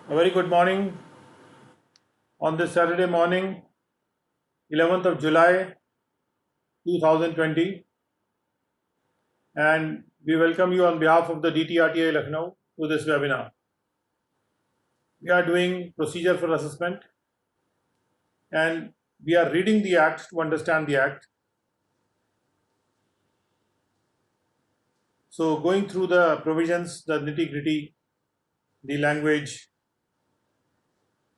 A very good morning on this Saturday morning, 11th of July 2020, and we welcome you on behalf of the DTRTI Lucknow to this webinar. We are doing procedure for assessment and we are reading the Act to understand the Act. So, going through the provisions, the nitty-gritty, the language,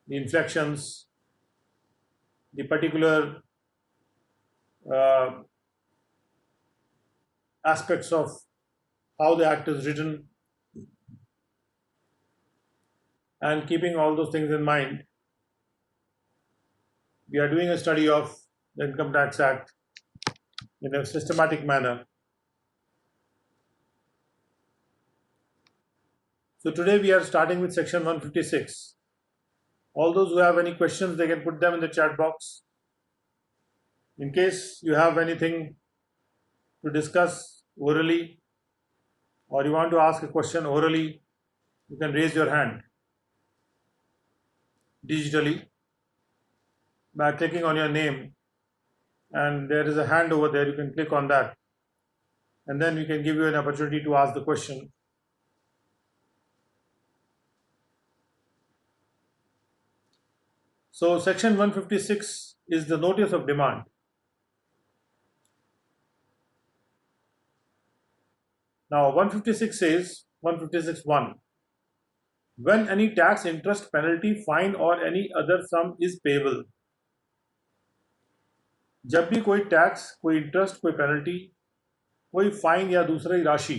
the inflections, the particular aspects of how the Act is written, and keeping all those things in mind, we are doing a study of the Income Tax Act in a systematic manner. So today we are starting with section 156. All those who have any questions, they can put them in the chat box. In case you have anything to discuss orally or you want to ask a question orally, you can raise your hand digitally by clicking on your name, and there is a hand over there. You can click on that and then we can give you an opportunity to ask the question. So section 156 is the notice of demand. Now 156 says, 156(1), when any tax, interest, penalty, fine or any other sum is payable. जब भी कोई tax, कोई interest, कोई penalty, कोई fine या दूसरी राशि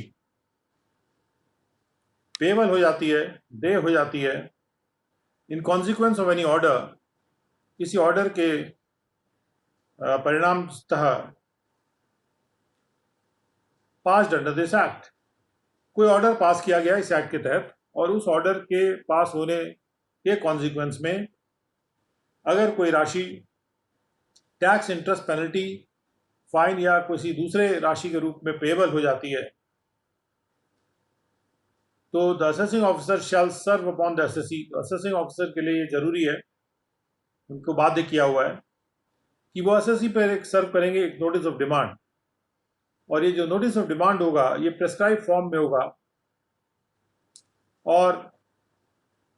payable हो जाती है, दे हो जाती है, in consequence of any order, किसी ऑर्डर के परिणामतः पास्ड अंडर दिस एक्ट, कोई ऑर्डर पास किया गया इस एक्ट के तहत और उस ऑर्डर के पास होने के कॉन्सिक्वेंस में अगर कोई राशि टैक्स, इंटरेस्ट, पेनल्टी, फाइन या किसी दूसरे राशि के रूप में पेबल हो जाती है, तो the assessing officer shall serve upon the assessee. Assessing officer के लिए ये जरूरी है, उनको बाध्य किया हुआ है कि वो असेसी पर एक सर्व करेंगे एक नोटिस ऑफ डिमांड, और ये जो नोटिस ऑफ डिमांड होगा ये प्रेस्क्राइब फॉर्म में होगा और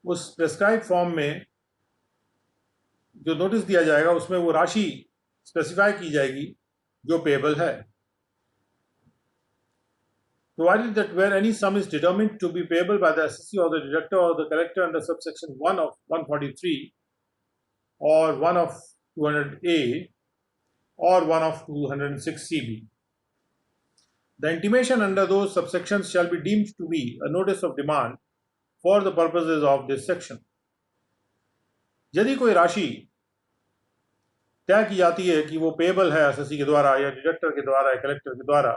उस प्रेस्क्राइब फॉर्म में जो नोटिस दिया जाएगा उसमें वो राशि स्पेसिफाई की जाएगी जो पेबल है. Provided that where any sum is determined to be payable by the assessee or the deductor or the collector under subsection 1 of 143 or 1 of 200A or 1 of 206CB, the intimation under those subsections shall be deemed to be a notice of demand for the purposes of this section. यदि कोई राशि तय की जाती है कि वो payable है असेसी के द्वारा या डिडक्टर के द्वारा या कलेक्टर के द्वारा,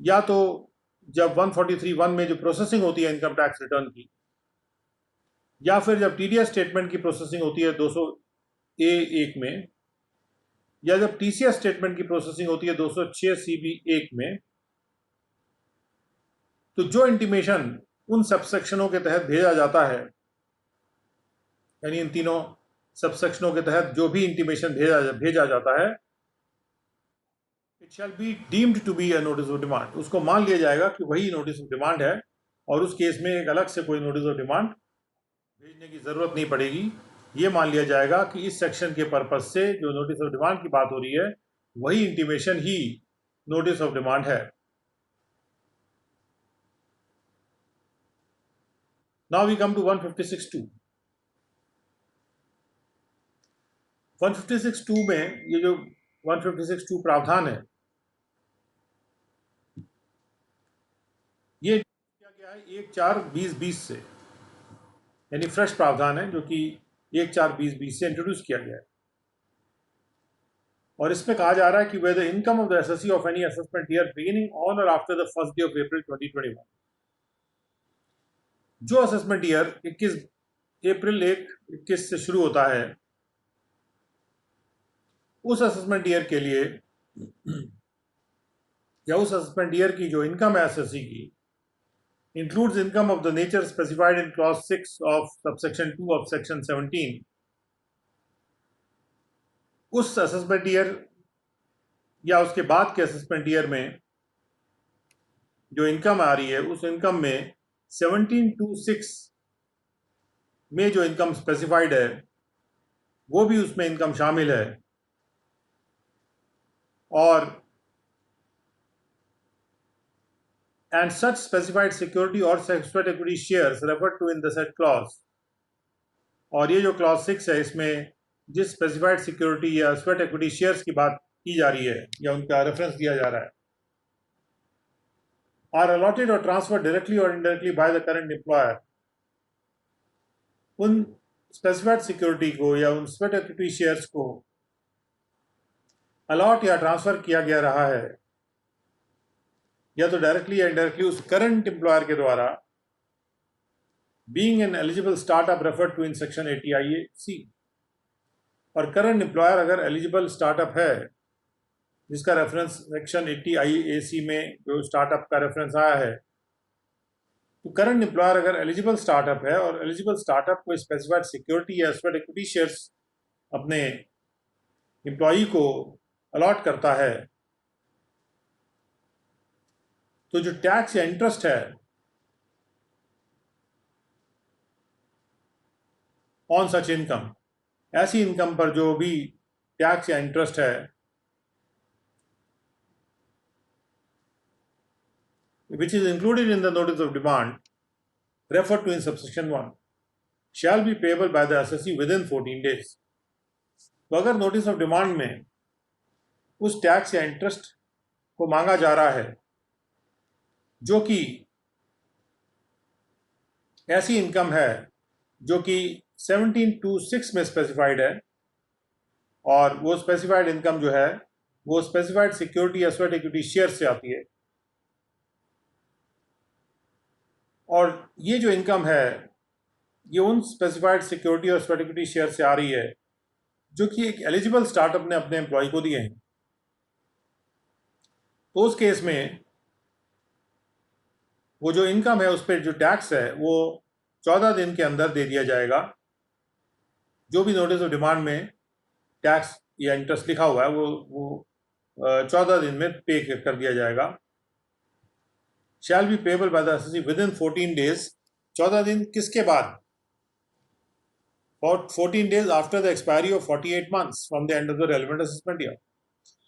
या तो जब 143(1) में जो प्रोसेसिंग होती है इनकम टैक्स रिटर्न की, या फिर जब टीडीएस स्टेटमेंट की प्रोसेसिंग होती है 200A(1) में, या जब टीसीएस स्टेटमेंट की प्रोसेसिंग होती है 206CB(1) में, तो जो इंटीमेशन उन सबसेक्शनों के तहत भेजा जाता है, यानी इन तीनों सबसेक्शनों के तहत जो भी इंटीमेशन भेजा जाता है, it shall be deemed to be a notice of demand. उसको मान लिया जाएगा कि वही नोटिस ऑफ डिमांड है और उस केस में एक अलग से कोई नोटिस ऑफ डिमांड भेजने की जरूरत नहीं पड़ेगी. ये मान लिया जाएगा कि इस सेक्शन के पर्पज से जो नोटिस ऑफ डिमांड की बात हो रही है वही इंटीमेशन ही नोटिस ऑफ डिमांड है. Now we come to 156(2). 156(2) में ये जो 156(2) प्रावधान है, ये किया गया है 1/4/2020 से, यानी फ्रेश प्रावधान है जो कि 1/4/2020 से इंट्रोड्यूस किया गया है. और इसमें कहा जा रहा है कि whether income of the SSC of any assessment year beginning on or after the first day of April 2021, जो असेसमेंट ईयर अप्रैल 21 से शुरू होता है, उस असेसमेंट ईयर के लिए या उस असेसमेंट ईयर की जो इनकम है एसएससी की, includes income of the nature specified in clause 6 of subsection 2 of section 17, उस असेसमेंट ईयर या उसके बाद के असेसमेंट ईयर में जो इनकम आ रही है उस इनकम में 17(2)(6) में जो इनकम स्पेसिफाइड है वो भी उसमें इनकम शामिल है, और and such specified security or sweat equity shares referred to in the said clause, और ये जो क्लॉज 6 है इसमें जिस स्पेसिफाइड सिक्योरिटी या स्वेट इक्विटी शेयर्स की बात की जा रही है या उनका रेफरेंस दिया जा रहा है, आर अलॉटेड और ट्रांसफर डायरेक्टली और indirectly by the current employer, उन स्पेसिफाइड सिक्योरिटी को या उन स्वेट इक्विटी शेयर्स को अलॉट या ट्रांसफर किया गया रहा है या तो डायरेक्टली या इनडायरेक्टली उस करंट एम्प्लॉयर के द्वारा, being an eligible startup referred to in section 80 IAC, और करंट एम्प्लॉयर अगर एलिजिबल स्टार्टअप है जिसका रेफरेंस सेक्शन 80 IAC में जो स्टार्टअप का रेफरेंस आया है, तो करंट एम्प्लॉयर अगर एलिजिबल स्टार्टअप है और एलिजिबल स्टार्टअप को स्पेसिफाइड सिक्योरिटी या स्वेट इक्विटी शेयर्स अपने एम्प्लॉई को अलॉट करता है, तो जो टैक्स या इंटरेस्ट है ऑन सच इनकम, ऐसी इनकम पर जो भी टैक्स या इंटरेस्ट है which is included in the notice of demand referred to in subsection 1 shall be payable by the assessee within 14 days. तो अगर नोटिस ऑफ डिमांड में उस टैक्स या इंटरेस्ट को मांगा जा रहा है जो कि ऐसी इनकम है जो कि 17(2)(6) में स्पेसिफाइड है, और वो स्पेसिफाइड इनकम जो है वो स्पेसिफाइड सिक्योरिटी या स्वेट इक्विटी शेयर से आती है, और ये जो इनकम है ये उन स्पेसिफाइड सिक्योरिटी और स्वेट इक्विटी शेयर से आ रही है जो कि एक एलिजिबल स्टार्टअप ने अपने एम्प्लॉय को दिए हैं, तो उस केस में वो जो इनकम है उस पर जो टैक्स है वो 14 दिन के अंदर दे दिया जाएगा। जो भी नोटिस ऑफ डिमांड में टैक्स या इंटरेस्ट लिखा हुआ है वो 14 दिन में पे कर दिया जाएगा। Shall be payable by the assessee with in 14 days, 14 दिन किसके बाद? 14 days after the expiry of 48 months from the end of the relevant assessment year.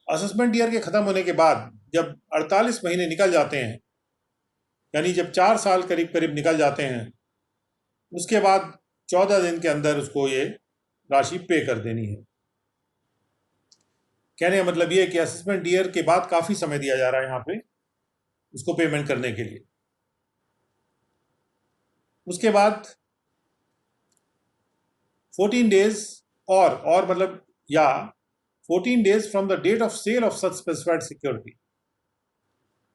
Assessment year के खत्म होने के बाद जब 48 महीने निकल जाते हैं, यानी जब 4 साल करीब करीब निकल जाते हैं, उसके बाद 14 दिन के अंदर उसको ये राशि पे कर देनी है। कहने का मतलब ये है कि असेसमेंट ईयर के बाद काफ़ी समय दिया जा रहा है यहाँ पे उसको पेमेंट करने के लिए। उसके बाद 14 डेज और मतलब या 14 days from the date of sale of such specified security,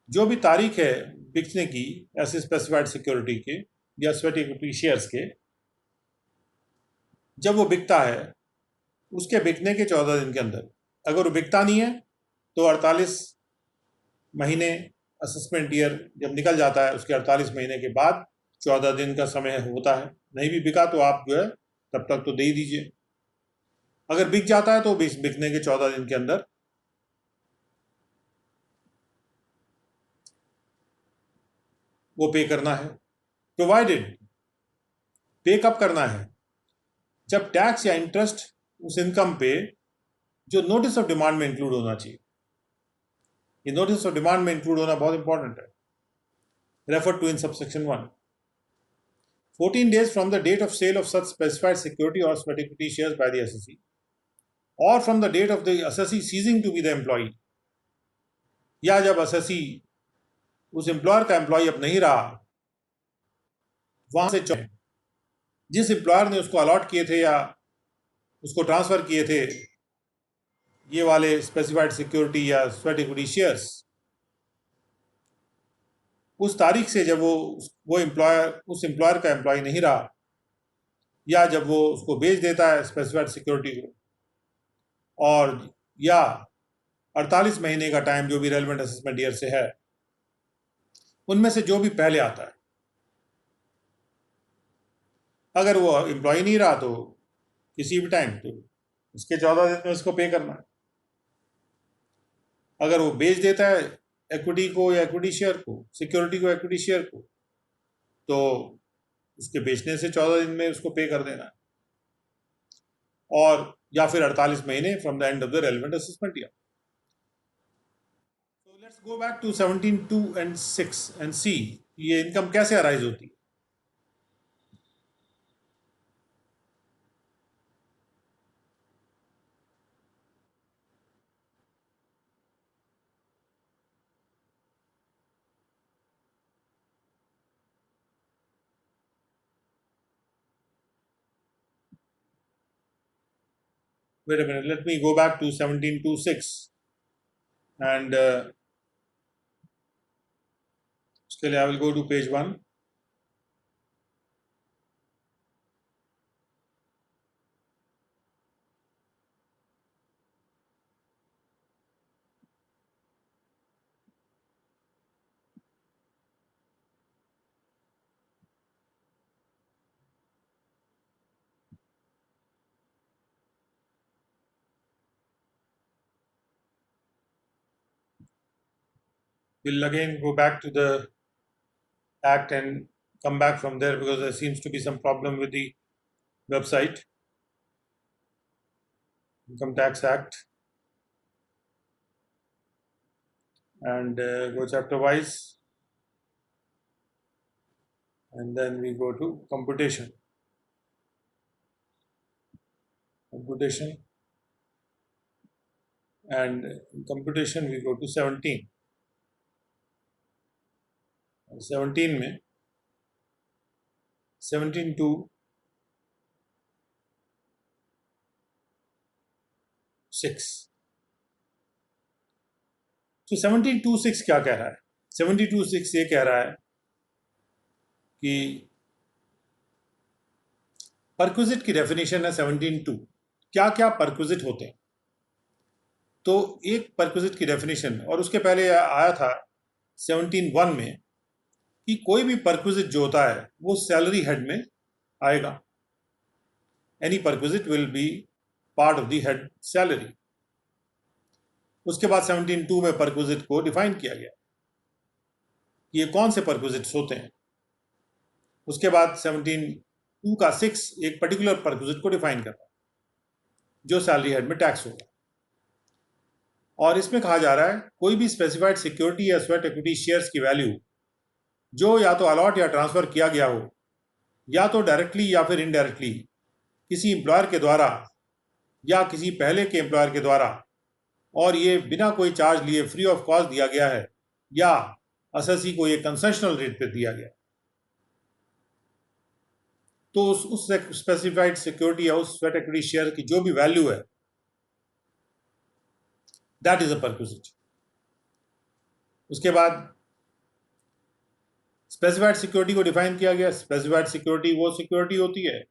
जो भी तारीख है बिकने की ऐसे स्पेसिफाइड सिक्योरिटी के या स्वेट इक्विटी शेयर्स के, जब वो बिकता है उसके बिकने के 14 दिन के अंदर, अगर वो बिकता नहीं है तो 48 महीने असेसमेंट ईयर जब निकल जाता है उसके 48 महीने के बाद 14 दिन का समय होता है। नहीं भी बिका तो आप जो है तब तक तो दे ही दीजिए। अगर बिक जाता है तो बिकने के 14 दिन के अंदर वो पे करना है। प्रोवाइडेड, पे कब करना है? जब टैक्स या इंटरेस्ट उस इनकम पे जो नोटिस ऑफ डिमांड में इंक्लूड होना चाहिए। ये नोटिस ऑफ डिमांड में इंक्लूड होना बहुत इंपॉर्टेंट है। Refer to in subsection 1। 14 days from the date of sale of such specified security or sweat equity shares by the assessee, or from the date of the assessee ceasing to be the employee, या जब assessee उस employer का employ अब नहीं रहा, वहां से जिस एम्प्लॉयर ने उसको अलॉट किए थे या उसको ट्रांसफर किए थे ये वाले स्पेसिफाइड सिक्योरिटी या स्वेट इक्विटी शेयर्स, उस तारीख से जब वो एम्प्लॉयर उस एम्प्लॉयर का एम्प्लॉय नहीं रहा, या जब वो उसको बेच देता है स्पेसिफाइड सिक्योरिटी को, और या 48 महीने का टाइम जो भी रेलेवेंट असेसमेंट ईयर से है, उनमें से जो भी पहले आता है, अगर वो एम्प्लॉय नहीं रहा तो किसी भी टाइम तो उसके 14 दिन में उसको पे करना है। अगर वो बेच देता है इक्विटी को या इक्विटी शेयर को, सिक्योरिटी को इक्विटी शेयर को, तो उसके बेचने से 14 दिन में उसको पे कर देना है, और या फिर 48 महीने from the end of the relevant assessment year. So let's go back to 17.2 and 6 and see ये इनकम कैसे अराइज होती है। Wait a minute, let me go back to 17.2.6 and उसके लिए I will go to page 1. We'll again go back to the act and come back from there because there seems to be some problem with the website. Income Tax Act, and go chapter wise, and then we go to computation. And in computation we go to 17. 17 में 17.2.6. तो 17.2.6 क्या कह रहा है? 17.2.6 ये कह रहा है कि परक्विजिट की डेफिनेशन है 17.2. क्या क्या परक्विजिट होते हैं? तो एक परक्विजिट की डेफिनेशन, और उसके पहले आया था 17.1 में कि कोई भी परक्विजिट जो होता है वो सैलरी हेड में आएगा. Any perquisite will be part of the head salary. उसके बाद 17.2 में परक्विजिट को डिफाइन किया गया, ये कौन से परक्विजिट्स होते हैं. उसके बाद 17.2 का 6 एक पर्टिकुलर परक्विजिट को डिफाइन करता है जो सैलरी हेड में टैक्स होगा. और इसमें कहा जा रहा है कोई भी स्पेसिफाइड सिक्योरिटी या स्वेट इक्विटी शेयर्स की वैल्यू जो या तो अलॉट या ट्रांसफर किया गया हो, या तो डायरेक्टली या फिर इनडायरेक्टली किसी एम्प्लॉयर के द्वारा या किसी पहले के एम्प्लॉयर के द्वारा, और ये बिना कोई चार्ज लिए फ्री ऑफ कॉस्ट दिया गया है, या एसएससी को ये कंसेशनल रेट पे दिया गया, तो उस स्पेसिफाइड सिक्योरिटी या उस स्वेट इक्विटी शेयर की जो भी वैल्यू है, दैट इज अ परक्विजिट. उसके बाद स्पेसिफाइड सिक्योरिटी को डिफाइन किया गया. स्पेसिफाइड सिक्योरिटी वो सिक्योरिटी होती है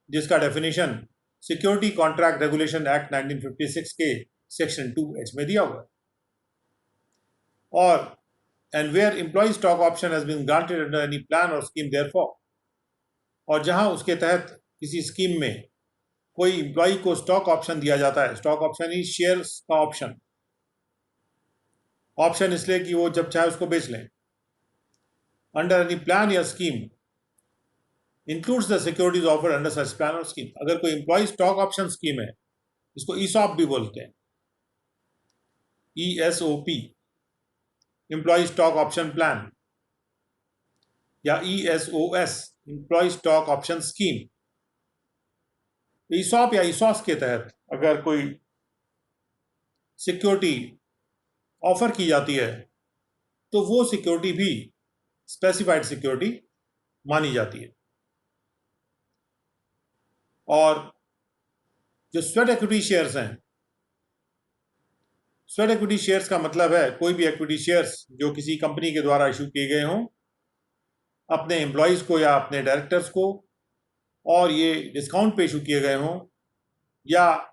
जिसका definition security contract regulation act 1956 के सेक्शन 2H में दिया हुआ है. और and where employ stock option has been granted under any plan और स्कीम देयरफॉर, और जहां उसके तहत किसी स्कीम में कोई एम्प्लॉय को स्टॉक ऑप्शन दिया जाता है. स्टॉक ऑप्शन ही शेयर्स का ऑप्शन. ऑप्शन इसलिए कि वो जब चाहे उसको बेच लें. अंडर एनी प्लान या scheme includes the securities offered under such plan और स्कीम. अगर कोई एम्प्लॉय स्टॉक ऑप्शन स्कीम है, इसको ईसॉप भी बोलते हैं, ESOP, employ stock option plan, या ESOS, employ stock option scheme. ESOP या ईसॉस के तहत अगर कोई सिक्योरिटी ऑफर की जाती है तो वो सिक्योरिटी भी स्पेसिफाइड सिक्योरिटी मानी जाती है. और जो स्वेट इक्विटी शेयर्स हैं, स्वेट इक्विटी शेयर्स का मतलब है कोई भी इक्विटी शेयर्स जो किसी कंपनी के द्वारा इशू किए गए हों अपने एम्प्लॉयज़ को या अपने डायरेक्टर्स को, और ये डिस्काउंट पे इशू किए गए हों, या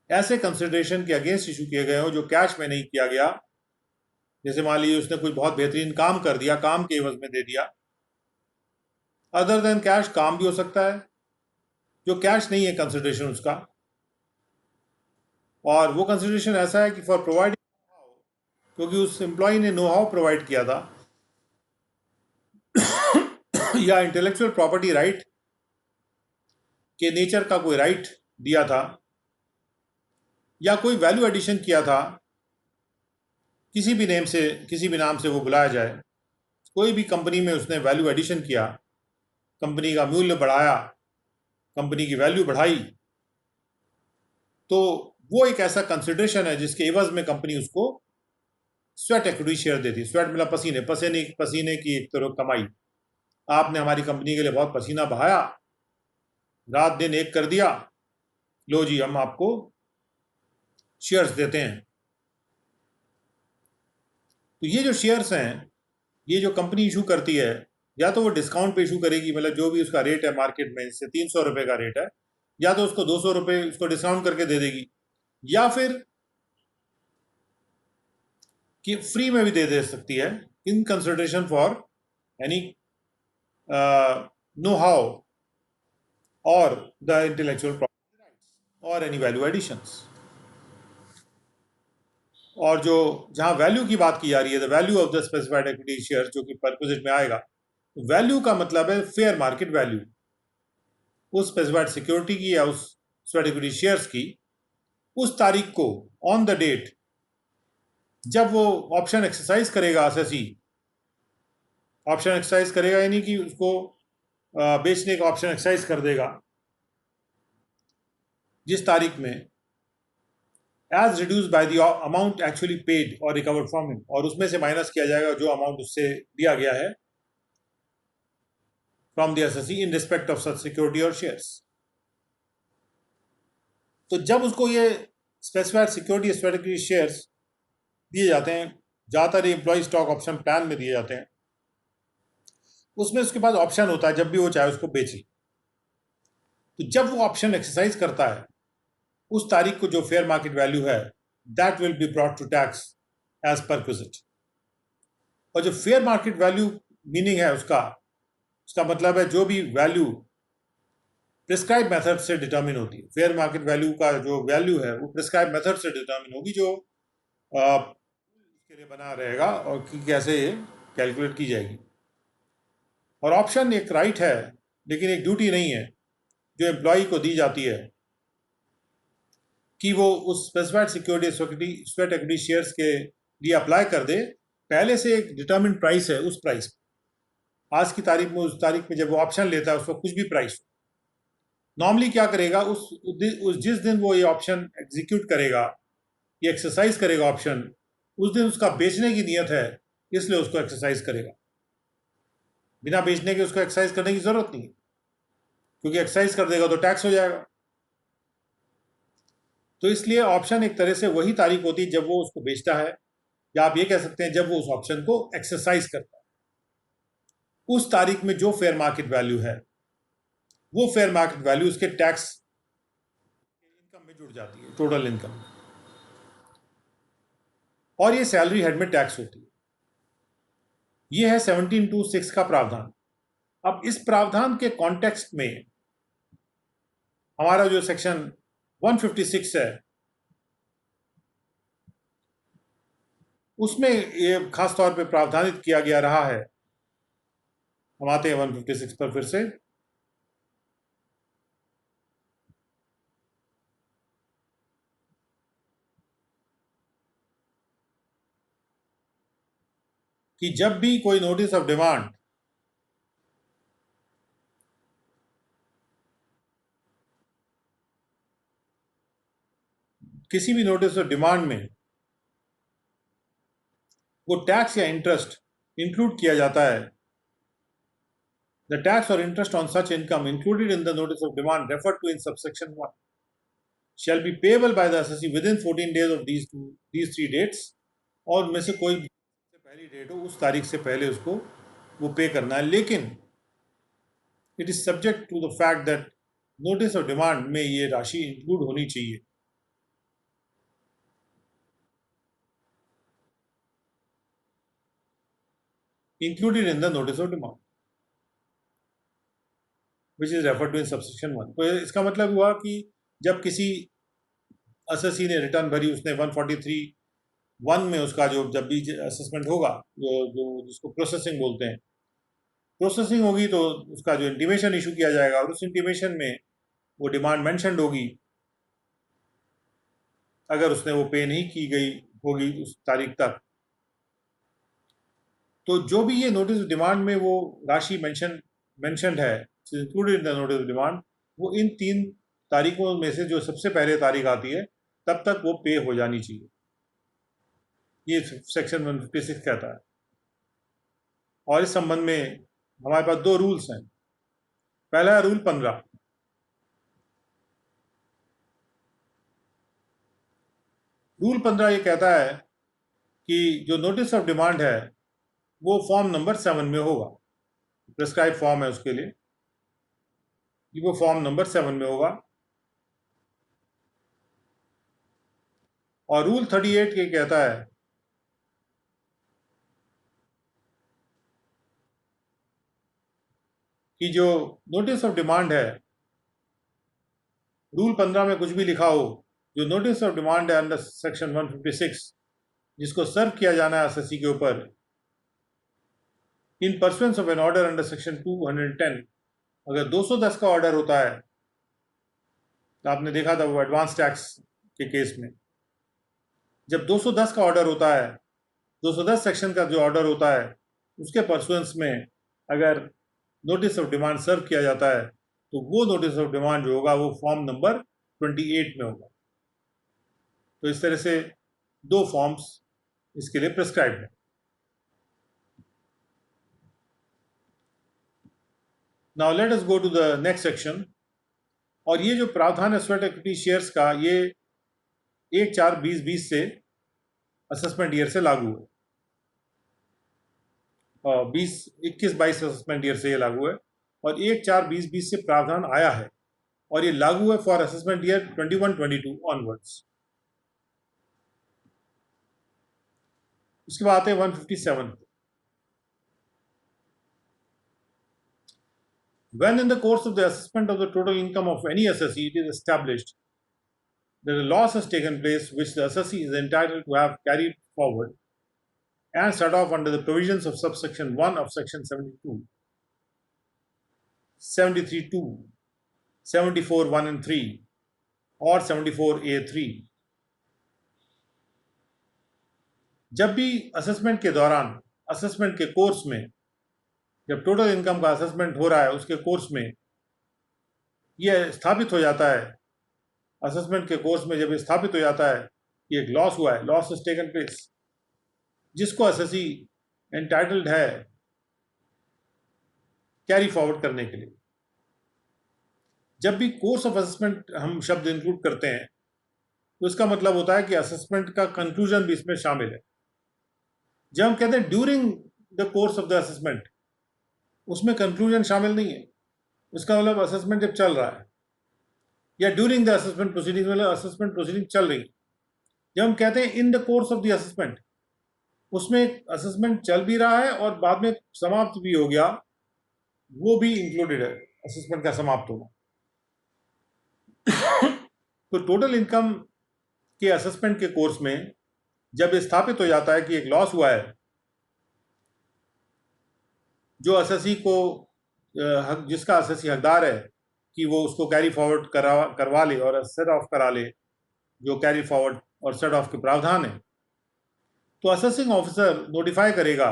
ऐसे कंसिडरेशन के अगेंस्ट इशू किए गए हों जो कैश में नहीं किया गया. जैसे मान लीजिए उसने कोई बहुत बेहतरीन काम कर दिया, काम के एवज में दे दिया. अदर देन कैश काम भी हो सकता है, जो कैश नहीं है कंसिडरेशन उसका, और वो कंसिडरेशन ऐसा है कि फॉर प्रोवाइडिंग, क्योंकि उस एम्प्लॉय ने नो हाउ प्रोवाइड किया था, या इंटेलेक्चुअल प्रॉपर्टी राइट के नेचर का कोई राइट दिया था, या कोई वैल्यू एडिशन किया था, किसी भी नेम से, किसी भी नाम से वो बुलाया जाए, कोई भी कंपनी में उसने वैल्यू एडिशन किया, कंपनी का मूल्य बढ़ाया, कंपनी की वैल्यू बढ़ाई, तो वो एक ऐसा कंसिडरेशन है जिसके एवज में कंपनी उसको स्वेट इक्विटी शेयर देती है। स्वेट मतलब पसीने, पसीने पसीने की एक तरह कमाई। आपने हमारी कंपनी के लिए बहुत पसीना बहाया, रात दिन एक कर दिया, लो जी हम आपको शेयर्स देते हैं। तो ये जो शेयर्स हैं, ये जो कंपनी इशू करती है, या तो वो डिस्काउंट पे इशू करेगी, मतलब जो भी उसका रेट है मार्केट में, जैसे 300 रुपये का रेट है, या तो उसको 200 रुपये उसको डिस्काउंट करके दे देगी, या फिर कि फ्री में भी दे सकती है, in consideration for any know how और द इंटेलेक्चुअल प्रॉपर्टी राइट्स और एनी वैल्यू एडिशंस। और जो जहां वैल्यू की बात की जा रही है, the value of the specified equity share, जो कि परक्विजिट में आएगा, वैल्यू का मतलब है फेयर मार्केट वैल्यू उस स्पेसिफाइड सिक्योरिटी की या उस स्पेसिफाइड इक्विटी शेयर्स की उस तारीख को, ऑन द डेट जब वो ऑप्शन एक्सरसाइज करेगा, एसएसई ऑप्शन एक्सरसाइज करेगा, यानी कि उसको बेचने का ऑप्शन एक्सरसाइज कर देगा, जिस तारीख में as reduce by the amount actually paid और रिकवर्ड फ्रॉम हिम, और उसमें से माइनस किया जाएगा जो अमाउंट उससे दिया गया है from the SSE in respect of such security और शेयर्स। तो जब उसको ये स्पेसिफाइड सिक्योरिटी स्पेसिफिक शेयर्स दिए जाते हैं, ज़्यादातर एम्प्लॉय स्टॉक ऑप्शन प्लान में दिए जाते हैं, उसमें उसके पास ऑप्शन होता है जब भी वो चाहे उसको बेचे। तो जब वो ऑप्शन एक्सरसाइज करता है, उस तारीख को जो फेयर मार्केट वैल्यू है, that will be brought to tax as perquisite. और जो फेयर मार्केट वैल्यू मीनिंग है उसका उसका मतलब है जो भी वैल्यू प्रिस्क्राइब मेथड से डिटर्मिन होती है। फेयर मार्केट वैल्यू का जो वैल्यू है वो प्रिस्क्राइब मेथड से डिटर्मिन होगी, जो इसके लिए बना रहेगा और कि कैसे ये कैलकुलेट की जाएगी। और ऑप्शन एक राइट है, लेकिन एक ड्यूटी नहीं है जो एम्प्लॉय को दी जाती है कि वो उस specified security sweat equity shares के लिए अप्लाई कर दे। पहले से एक डिटर्मिन प्राइस है, उस प्राइस, आज की तारीख में, उस तारीख में जब वो ऑप्शन लेता है उसका कुछ भी प्राइस, नॉर्मली क्या करेगा, उस जिस दिन वो ये ऑप्शन एग्जीक्यूट करेगा, ये एक्सरसाइज करेगा ऑप्शन, उस दिन उसका बेचने की नीयत है, इसलिए उसको एक्सरसाइज करेगा। बिना बेचने के उसको एक्सरसाइज करने की जरूरत नहीं, क्योंकि एक्सरसाइज कर देगा तो टैक्स हो जाएगा। तो इसलिए ऑप्शन एक तरह से वही तारीख होती है जब वो उसको बेचता है, या आप ये कह सकते हैं जब वो उस ऑप्शन को एक्सरसाइज करता है। उस तारीख में जो फेयर मार्केट वैल्यू है, वो फेयर मार्केट वैल्यू उसके टैक्स इनकम में जुड़ जाती है, टोटल इनकम, और ये सैलरी हेड में टैक्स होती है। ये है 17(2)(6) का प्रावधान। अब इस प्रावधान के कॉन्टेक्स्ट में हमारा जो सेक्शन 156 है, उसमें ये खास तौर पे प्रावधानित किया गया रहा है। हम आते हैं 156 पर फिर से। कि जब भी कोई नोटिस ऑफ डिमांड किसी भी नोटिस ऑफ डिमांड में वो टैक्स या इंटरेस्ट इंक्लूड किया जाता है, द टैक्स और interest on such income included in the notice of demand referred to in subsection 1 shall be payable by the assessee within 14 days of these three dates, और उनमें से कोई से पहली डेट हो, उस तारीख से पहले उसको वो पे करना है। लेकिन it is subject to the fact that notice of demand में ये राशि इंक्लूड होनी चाहिए। Included in the notice of demand. Which is refer to in subsection 1। तो इसका मतलब हुआ कि जब किसी असेसी ने रिटर्न भरी, उसने 143(1) में उसका जो जब भी असेसमेंट होगा, जो जो जिसको प्रोसेसिंग बोलते हैं, प्रोसेसिंग होगी तो उसका जो इंटीमेशन इशू किया जाएगा और उस इंटीमेशन में वो डिमांड मेंशन्ड होगी अगर उसने वो पे नहीं की गई होगी उस तारीख तक। तो जो भी ये नोटिस ऑफ डिमांड में वो राशि मेंशन्ड है, included in the notice of demand, वो इन 3 तारीखों में से जो सबसे पहले तारीख आती है तब तक वो पे हो जानी चाहिए, ये सेक्शन 156 कहता है। और इस संबंध में हमारे पास 2 रूल्स हैं। पहला है रूल 15। रूल 15 ये कहता है कि जो नोटिस ऑफ डिमांड है वो फॉर्म नंबर 7 में होगा, प्रिस्क्राइब फॉर्म है उसके लिए, वो फॉर्म नंबर 7 में होगा। और रूल 38 ये कहता है कि जो नोटिस ऑफ डिमांड है, रूल 15 में कुछ भी लिखा हो, जो नोटिस ऑफ डिमांड है अंडर सेक्शन 156 जिसको सर्व किया जाना है एसएससी के ऊपर in pursuance of an order under section 210, अगर 210 का ऑर्डर होता है, तो आपने देखा था वो एडवांस टैक्स के केस में, जब 210 का ऑर्डर होता है, 210 सेक्शन का जो ऑर्डर होता है उसके परसुएंस में अगर नोटिस ऑफ डिमांड सर्व किया जाता है तो वो नोटिस ऑफ डिमांड जो होगा वो फॉर्म नंबर 28 में होगा। तो इस तरह से 2 फॉर्म्स इसके लिए प्रिस्क्राइब्ड है। Now let us go to the next section. और ये जो प्रावधान है स्वेट इक्विटी शेयर्स का, ये 1/4/2020 से असेसमेंट ईयर से लागू है, 21-22 असेसमेंट ईयर से ये लागू है, और 1/4/2020 से प्रावधान आया है और ये लागू है फॉर असेसमेंट ईयर 21-22 ऑनवर्ड्स। उसके बाद आते हैं 157। When in the course of the assessment of the total income of any assessee it is established that a loss has taken place which the assessee is entitled to have carried forward and set off under the provisions of subsection 1 of section 72, 73(2), 74(1) and 3 और 74(a)(3, जब भी assessment के दौरान, assessment के course में, जब total income का assessment हो रहा है उसके कोर्स में यह स्थापित हो जाता है, असेसमेंट के कोर्स में जब ये स्थापित हो जाता है कि एक लॉस हुआ है, लॉस इज टेकन प्लेस, जिसको असेसी एंटाइटल्ड है कैरी फॉरवर्ड करने के लिए। जब भी कोर्स ऑफ असेसमेंट हम शब्द इंक्लूड करते हैं तो इसका मतलब होता है कि असेसमेंट का कंक्लूजन भी इसमें शामिल है। जब हम कहते हैं during the course of the assessment, उसमें कंक्लूजन शामिल नहीं है। उसका मतलब असेसमेंट जब चल रहा है, या ड्यूरिंग द असेसमेंट प्रोसीडिंग, मतलब असेसमेंट प्रोसीडिंग चल रही है। जब हम कहते हैं in the course of the assessment, उसमें असेसमेंट चल भी रहा है और बाद में समाप्त भी हो गया, वो भी इंक्लूडेड है असेसमेंट का समाप्त होना। तो टोटल इनकम के असेसमेंट के कोर्स में जब ये स्थापित हो जाता है कि एक लॉस हुआ है, जो असेसी को जिसका असेसी हकदार है कि वो उसको कैरी फॉरवर्ड करवा ले और सेट ऑफ करा ले, जो कैरी फॉरवर्ड और सेट ऑफ के प्रावधान है, तो असेसिंग ऑफिसर नोटिफाई करेगा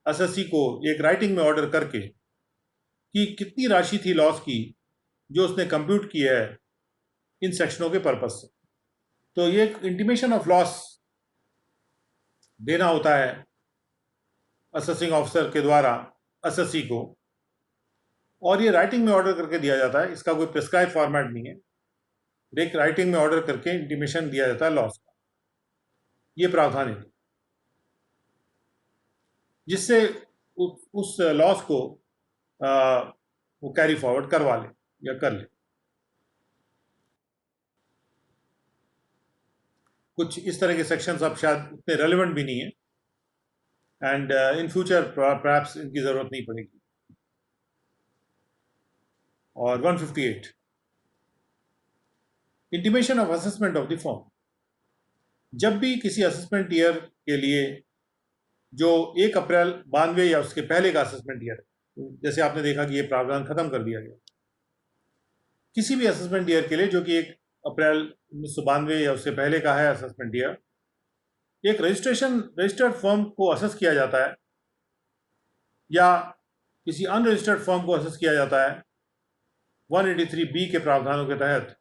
असेसी को एक राइटिंग में ऑर्डर करके कि कितनी राशि थी लॉस की जो उसने कंप्यूट की है इन सेक्शनों के पर्पज से। तो ये एक इंटीमेशन ऑफ लॉस देना होता है असेसिंग ऑफिसर के द्वारा असेसी को, और ये राइटिंग में ऑर्डर करके दिया जाता है। इसका कोई प्रिस्क्राइब फॉर्मेट नहीं है, एक राइटिंग में ऑर्डर करके इंटीमेशन दिया जाता है लॉस का। ये प्रावधान है जिससे उस लॉस को वो कैरी फॉरवर्ड करवा ले या कर ले। कुछ इस तरह के सेक्शंस अब शायद उतने रेलेवेंट भी नहीं है, एंड इन फ्यूचर परहैप्स इनकी ज़रूरत नहीं पड़ेगी। और 158 intimation of assessment of the form. जब भी किसी असेसमेंट ईयर के लिए जो 1 अप्रैल 92 या उसके पहले का असेसमेंट ईयर, जैसे आपने देखा कि ये प्रावधान खत्म कर दिया गया, किसी भी असेसमेंट ईयर के लिए जो कि 1 अप्रैल 1992 या उससे पहले का है असेसमेंट ईयर, एक रजिस्टर्ड फर्म को असेस किया जाता है या किसी अनरजिस्टर्ड फर्म को असेस किया जाता है 183B के प्रावधानों के तहत।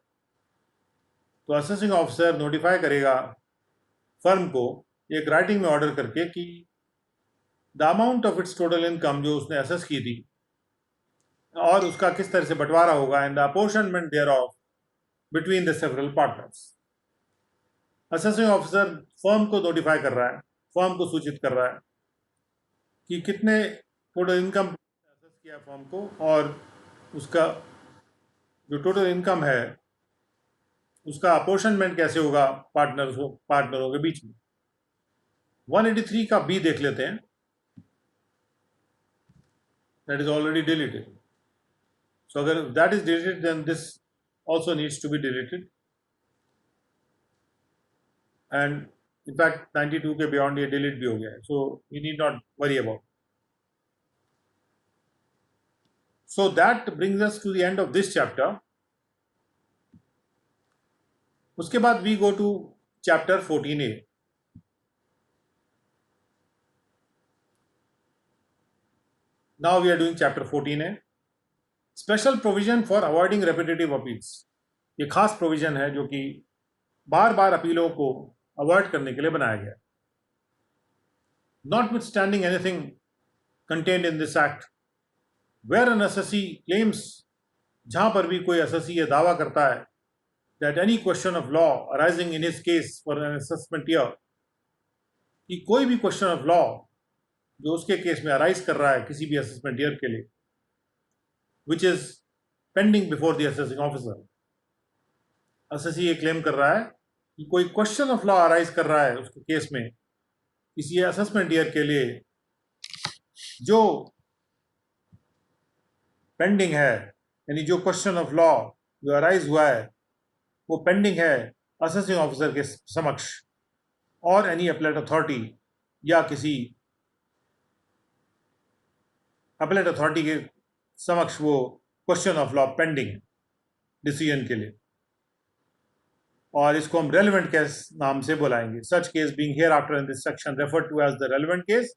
तो असेसिंग ऑफिसर नोटिफाई करेगा फर्म को एक राइटिंग में ऑर्डर करके कि the amount of its total income जो उसने असेस की थी और उसका किस तरह से बंटवारा होगा and the apportionment thereof between the several partners. Assessing officer firm को नोटिफाई कर रहा है, फर्म को सूचित कर रहा है कि कितने टोटल इनकम असेस किया फर्म को और उसका जो टोटल इनकम है उसका अपॉर्शनमेंट कैसे होगा पार्टनरों के बीच में। 183 का बी देख लेते हैं, that is already deleted. So अगर that is deleted then this also needs to be deleted and in fact 92 के beyond ये delete भी हो गया है, so we need not worry about it. So that brings us to the end of this chapter. उसके बाद we go to chapter 14A. Now we are doing chapter 14A. Special provision for avoiding repetitive appeals. ये खास provision है जो कि बार बार अपीलों को avoid करने के लिए बनाया गया। Notwithstanding anything contained in this act, where an assessee claims, जहां पर भी कोई assessee ये दावा करता है that any question of law arising in his case for an assessment year, कि कोई भी question of law जो उसके केस में अराइज कर रहा है किसी भी असेसमेंट ईयर के लिए, which is pending before the assessing officer. Assessee ये क्लेम कर रहा है कि कोई क्वेश्चन ऑफ लॉ अराइज कर रहा है उसके केस में किसी असेसमेंट ईयर के लिए जो पेंडिंग है, यानी जो क्वेश्चन ऑफ लॉ जो अराइज हुआ है वो पेंडिंग है असेसिंग ऑफिसर के समक्ष और एनी अपीलेट अथॉरिटी या किसी अपीलेट अथॉरिटी के समक्ष वो question of law pending decision के लिए, और इसको हम रेलेवेंट केस नाम से बुलाएंगे। Such case being hereafter in this section referred to as the relevant case,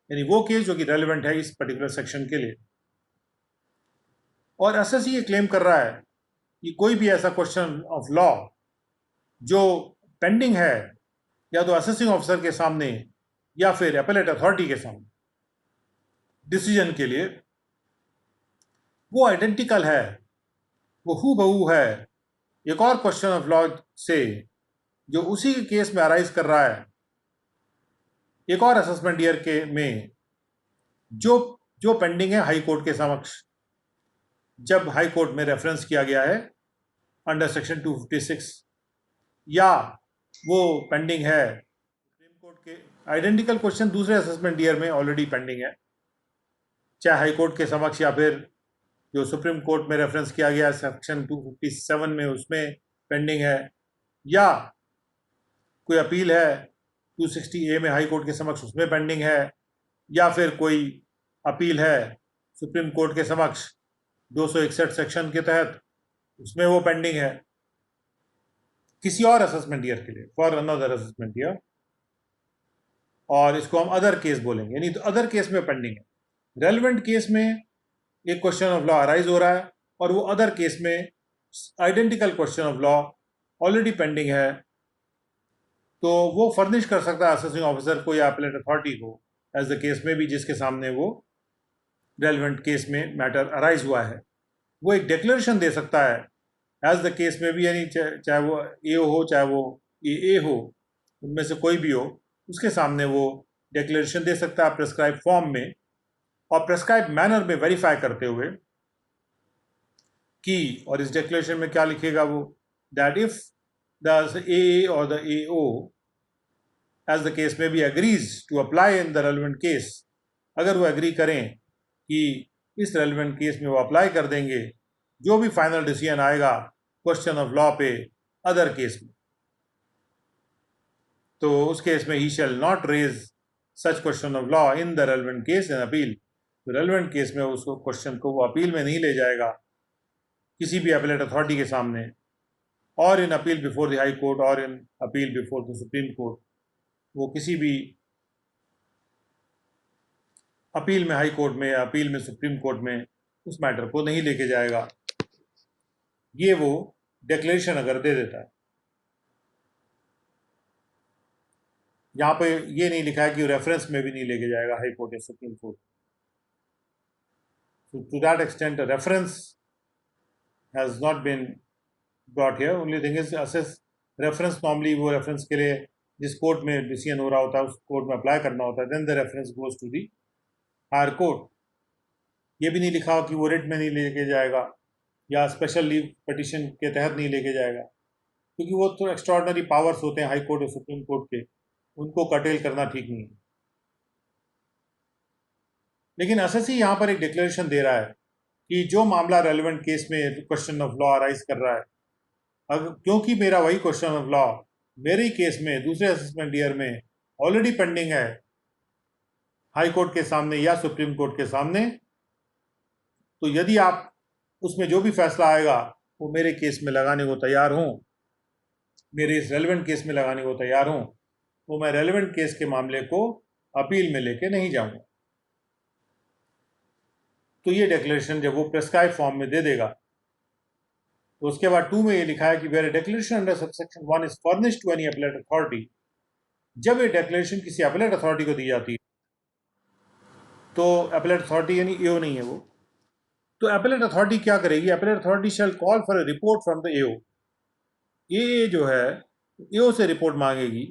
यानी वो केस जो कि रेलेवेंट है इस पर्टिकुलर सेक्शन के लिए। और एसएससी ये क्लेम कर रहा है कि कोई भी ऐसा क्वेश्चन ऑफ लॉ जो पेंडिंग है या तो असेसिंग ऑफिसर के सामने या फिर अपीलेट अथॉरिटी के सामने डिसीजन के लिए, वो आइडेंटिकल है, वो हूबहू है एक और क्वेश्चन ऑफ लॉ से जो उसी के केस में अराइज कर रहा है एक और असेसमेंट ईयर के में जो पेंडिंग है हाई कोर्ट के समक्ष, जब हाई कोर्ट में रेफरेंस किया गया है अंडर सेक्शन 256, या वो पेंडिंग है सुप्रीम कोर्ट के आइडेंटिकल क्वेश्चन दूसरे असेसमेंट ईयर में ऑलरेडी पेंडिंग है, चाहे हाई कोर्ट के समक्ष या फिर जो सुप्रीम कोर्ट में रेफरेंस किया गया सेक्शन 257 में उसमें पेंडिंग है, या कोई अपील है 260A में हाई कोर्ट के समक्ष उसमें पेंडिंग है, या फिर कोई अपील है सुप्रीम कोर्ट के समक्ष 261 सेक्शन के तहत उसमें वो पेंडिंग है किसी और असेसमेंट ईयर के लिए, फॉर अनदर असेसमेंट ईयर, और इसको हम अदर केस बोलेंगे, यानी तो अदर केस में पेंडिंग है। रेलेवेंट केस में एक क्वेश्चन ऑफ लॉ अराइज हो रहा है और वो अदर केस में identical question of law already pending है, तो वो फर्निश कर सकता है असेसिंग ऑफिसर को या अपीलेट अथॉरिटी को एज द केस में भी जिसके सामने वो रेलेवेंट केस में मैटर अराइज हुआ है। वो एक डिक्लेरेशन दे सकता है एज द केस में भी, यानी चाहे वो AO हो चाहे वो AA हो, उनमें से कोई भी हो, उसके सामने वो डिक्लेरेशन दे सकता है प्रेस्क्राइब फॉर्म में और प्रेस्क्राइब मैनर में वेरीफाई करते हुए कि, और इस डिक्लेरेशन में क्या लिखेगा वो, दैट इफ द AA और the AO as the case में भी agrees to apply in the relevant case, अगर वो एग्री करें कि इस रेलेवेंट केस में वो अप्लाई कर देंगे जो भी फाइनल डिसीजन आएगा क्वेश्चन ऑफ लॉ पे अदर केस में, तो उस केस में ही shall not raise such question of law in the relevant case in appeal. तो रेलेवेंट केस में उसको क्वेश्चन को वो अपील में नहीं ले जाएगा किसी भी अपीलेट अथॉरिटी के सामने, or in appeal before the High Court or in appeal before the supreme Court, वो किसी भी अपील में हाई कोर्ट में या अपील में सुप्रीम कोर्ट में उस मैटर को नहीं लेके जाएगा। ये वो डिक्लेरेशन अगर दे देता है। यहाँ पे ये नहीं लिखा है कि रेफरेंस में भी नहीं लेके जाएगा हाई कोर्ट या supreme court. So to that extent, a reference has not been brought here. Only thing is assess reference, normally वो reference के लिए जिस कोर्ट में डिसीजन हो रहा होता है उस कोर्ट में अप्लाई करना होता है, then the reference goes to the higher court. ये भी नहीं लिखा कि वो रिट में नहीं लेके जाएगा या स्पेशल लीव पिटिशन के तहत नहीं लेके जाएगा, क्योंकि वो तो एक्स्ट्राऑर्डिनरी पावर्स होते हैं हाई कोर्ट और सुप्रीम कोर्ट के, उनको कटेल करना ठीक नहीं है। लेकिन एसएससी यहाँ पर एक डिक्लेरेशन दे रहा है कि जो मामला रेलेवेंट केस में क्वेश्चन ऑफ लॉ अराइज कर रहा है, अगर क्योंकि मेरा वही क्वेश्चन ऑफ लॉ मेरे केस में दूसरे असेसमेंट ईयर में ऑलरेडी पेंडिंग है हाई कोर्ट के सामने या सुप्रीम कोर्ट के सामने, तो यदि आप उसमें जो भी फैसला आएगा वो मेरे केस में लगाने को तैयार हूँ, मेरे इस रेलेवेंट केस में लगाने को तैयार हूँ, तो मैं रेलेवेंट केस के मामले को अपील में लेके नहीं जाऊँगा। तो ये डिक्लेरेशन जब वो प्रेस्क्राइब फॉर्म में दे देगा, तो उसके बाद 2 में ये लिखा है कि where declaration under subsection 1 is furnished to any appellate authority. जब ये डिक्लेरेशन किसी अपीलेट अथॉरिटी को दी जाती है, तो अपीलेट अथॉरिटी यानी एओ नहीं है वो, तो अपीलेट अथॉरिटी क्या करेगी? Appellate authority shell call for a report from the AO. ये जो है एओ से रिपोर्ट मांगेगी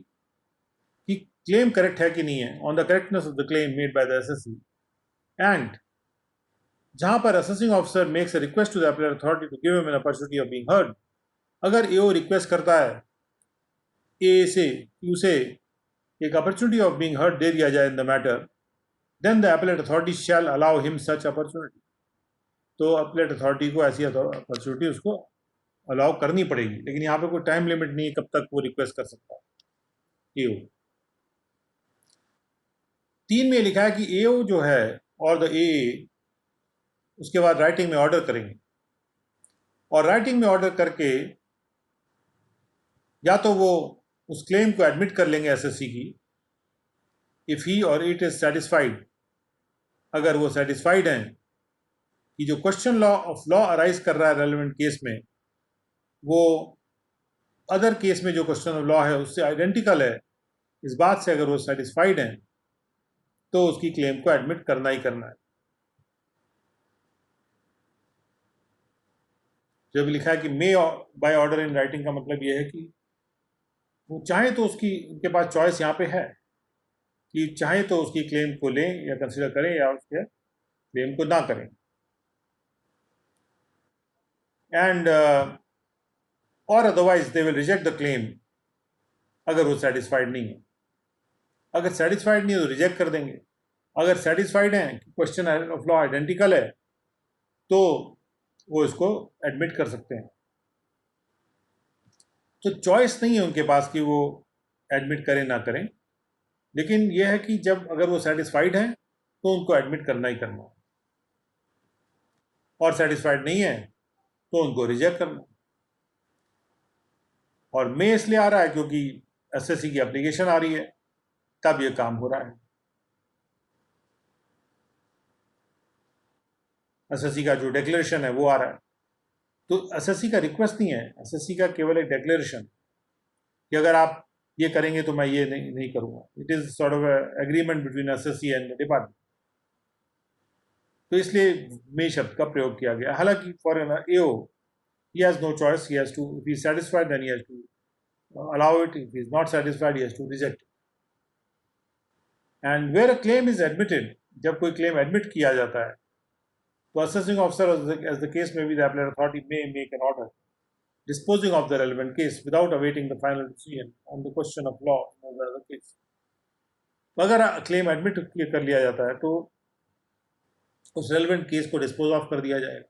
कि क्लेम करेक्ट है कि नहीं है, on the correctness of the claim made by the SSC. And जहां पर assessing officer makes a request to the appellate authority to give him an opportunity of being heard, अगर AO request करता है ए से कि उसे एक अपॉर्चुनिटी ऑफ बीइंग हर्ड दे दिया जाए in the matter, then the appellate authority shall allow him such opportunity. तो अपीलेट अथॉरिटी को ऐसी अपॉर्चुनिटी उसको अलाउ करनी पड़ेगी, लेकिन यहाँ पे कोई टाइम लिमिट नहीं है कब तक वो रिक्वेस्ट कर सकता है एओ। 3 में लिखा है कि एओ जो है और द ए उसके बाद राइटिंग में ऑर्डर करेंगे, और राइटिंग में ऑर्डर करके या तो वो उस क्लेम को एडमिट कर लेंगे एसएससी की, इफ ही और इट इज सेटिस्फाइड, अगर वो सेटिस्फाइड हैं कि जो question law of law arise कर रहा है रेलेवेंट केस में वो अदर केस में जो क्वेश्चन ऑफ लॉ है उससे आइडेंटिकल है, इस बात से अगर वो सेटिस्फाइड हैं तो उसकी क्लेम को एडमिट करना ही करना है। जब लिखा है कि मे बाय ऑर्डर इन राइटिंग का मतलब यह है कि वो चाहे तो उसकी, उनके पास चॉइस यहाँ पे है कि चाहे तो उसकी क्लेम को लें या कंसिडर करें या उसके क्लेम को ना करें। एंड और otherwise they will reject the claim अगर वो सेटिस्फाइड नहीं है। अगर सेटिस्फाइड नहीं है तो रिजेक्ट कर देंगे, अगर सेटिस्फाइड है कि क्वेश्चन ऑफ लॉ आइडेंटिकल है तो वो इसको एडमिट कर सकते हैं। तो चॉइस नहीं है उनके पास कि वो एडमिट करें ना करें, लेकिन यह है कि जब अगर वो सेटिस्फाइड हैं तो उनको एडमिट करना ही करना, और सेटिस्फाइड नहीं है तो उनको रिजेक्ट करना। और मे इसलिए आ रहा है क्योंकि एसएससी की एप्लीकेशन आ रही है, तब ये काम हो रहा है। एसएससी का जो डिक्लेरेशन है वो आ रहा है, तो एसएससी का रिक्वेस्ट नहीं है, एसएससी का केवल एक डिक्लेरेशन कि अगर आप ये करेंगे तो मैं ये नहीं करूंगा। It is sort of agreement between SSC and the department. तो इसलिए मे शब्द का प्रयोग किया गया। हालांकि for an AO he has no choice, he has to, if he is satisfied then he has to allow it, if he is not satisfied he has to reject it. And where a claim is admitted, जब कोई claim admit किया जाता है तो assessing officer as the case may be, the appellate authority may make an order disposing of the relevant case without awaiting the final decision on the question of law in the other case. तो अगर claim admit कर लिया जाता है तो उस relevant case को dispose of कर दिया जाएगा,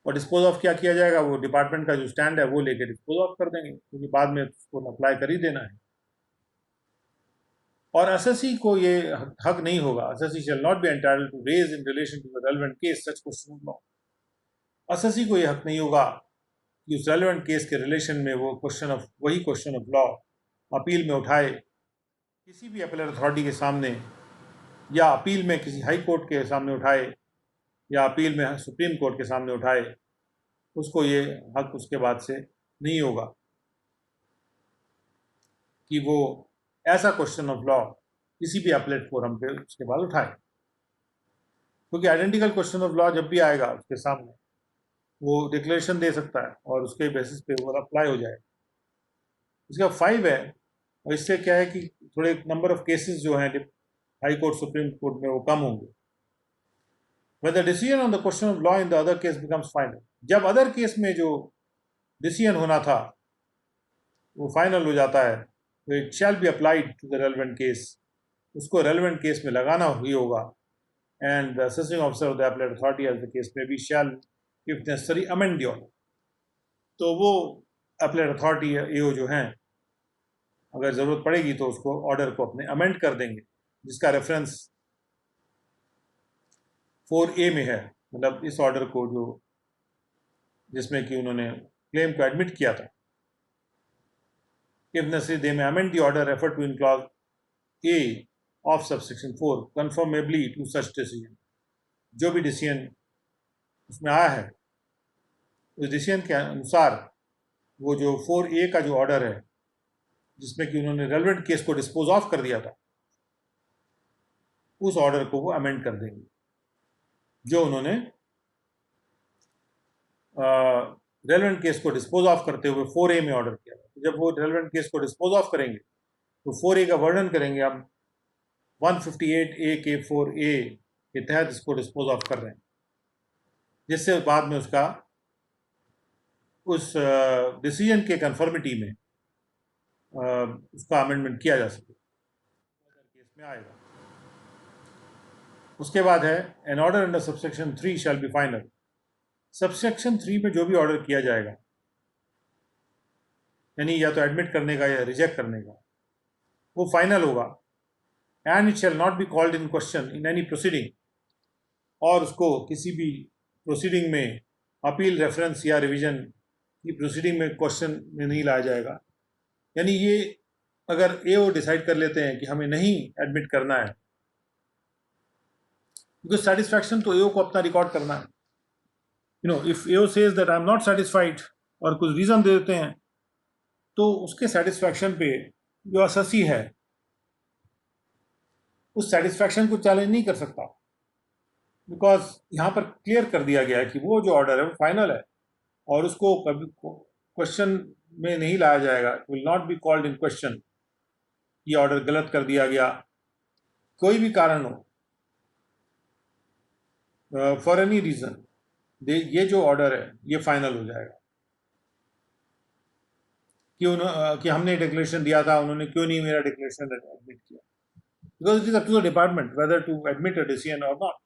और डिस्पोज ऑफ क्या किया जाएगा, वो डिपार्टमेंट का जो स्टैंड है वो लेके डिस्पोज ऑफ कर देंगे, क्योंकि बाद में उसको अप्लाई कर ही देना है। और एसएससी को ये हक नहीं होगा, SSC shall not be entitled to raise in relation to the relevant case such question of law. SSC को ये हक नहीं होगा कि उस रेलेवेंट केस के रिलेशन में वो वही क्वेश्चन ऑफ लॉ अपील में उठाए, किसी भी अपीलेट अथॉरिटी के सामने, या अपील में किसी हाई कोर्ट के सामने उठाए, या अपील में सुप्रीम कोर्ट के सामने उठाए। उसको ये हक उसके बाद से नहीं होगा कि वो ऐसा क्वेश्चन ऑफ लॉ किसी भी अपीलेट फोरम पे उसके बाद उठाए, क्योंकि आइडेंटिकल क्वेश्चन ऑफ लॉ जब भी आएगा उसके सामने वो डिक्लेरेशन दे सकता है और उसके बेसिस पे वो अप्लाई हो जाएगा। इसका 5 है, और इससे क्या है कि थोड़े नंबर ऑफ केसेस जो हैं हाई कोर्ट सुप्रीम कोर्ट में वो कम होंगे। When the decision on the question of law in the other case becomes final, जब अदर केस में जो डिसीजन होना था वो फाइनल हो जाता है, तो it shall be applied to the relevant case, उसको रेलेवेंट केस में लगाना ही होगा। And the assessing officer of the appellate authority as the case may be shall if necessary amend the order. तो वो अपीलेट अथॉरिटी एओ जो हैं, अगर ज़रूरत पड़ेगी तो उसको ऑर्डर को अपने अमेंड कर देंगे, जिसका रेफरेंस 4A में है, मतलब इस ऑर्डर को जो जिसमें कि उन्होंने क्लेम को एडमिट किया था। If necessary, they may amend the order referred to in clause A of subsection 4 conformably to such decision। जो भी डिसीजन उसमें आया है उस डिसीजन के अनुसार वो जो 4A का जो ऑर्डर है जिसमें कि उन्होंने रेलेवेंट केस को डिस्पोज ऑफ कर दिया था, उस ऑर्डर को वो अमेंड कर देंगे जो उन्होंने रेलेवेंट केस को डिस्पोज ऑफ करते हुए 4A में ऑर्डर किया था। जब वो रेलेवेंट केस को डिस्पोज ऑफ करेंगे तो 4A का वर्णन करेंगे, हम 158A के 4A के तहत इसको डिस्पोज ऑफ कर रहे हैं, जिससे बाद में उसका उस डिसीजन के कंफर्मिटी में उसका अमेंडमेंट किया जा सके, केस में आएगा। उसके बाद है an order under subsection 3 shall be final. Subsection 3 में जो भी ऑर्डर किया जाएगा, यानी या तो एडमिट करने का या रिजेक्ट करने का, वो फाइनल होगा। And it shall not be called in question in any proceeding, और उसको किसी भी प्रोसीडिंग में अपील, रेफरेंस या रिवीजन की प्रोसीडिंग में क्वेश्चन में नहीं लाया जाएगा। यानी ये अगर एओ डिसाइड कर लेते हैं कि हमें नहीं एडमिट करना है, क्योंकि सेटिस्फैक्शन तो एओ को अपना रिकॉर्ड करना है। If AO says that I am not satisfied और कुछ रीजन दे देते हैं, तो उसके सेटिस्फैक्शन पे जो एसएससी है उस सेटिस्फैक्शन को चैलेंज नहीं कर सकता, बिकॉज यहाँ पर क्लियर कर दिया गया है कि वो जो ऑर्डर है वो फाइनल है और उसको कभी क्वेश्चन में नहीं लाया जाएगा। Will not be called in question, ये ऑर्डर गलत कर दिया गया, कोई भी कारण हो, फॉर एनी रीजन, ये जो ऑर्डर है ये फाइनल हो जाएगा। कि हमने डिक्लेरेशन दिया था, उन्होंने क्यों नहीं मेरा डिक्लेरेशन एडमिट किया, because it is up to the department whether to admit a decision और not,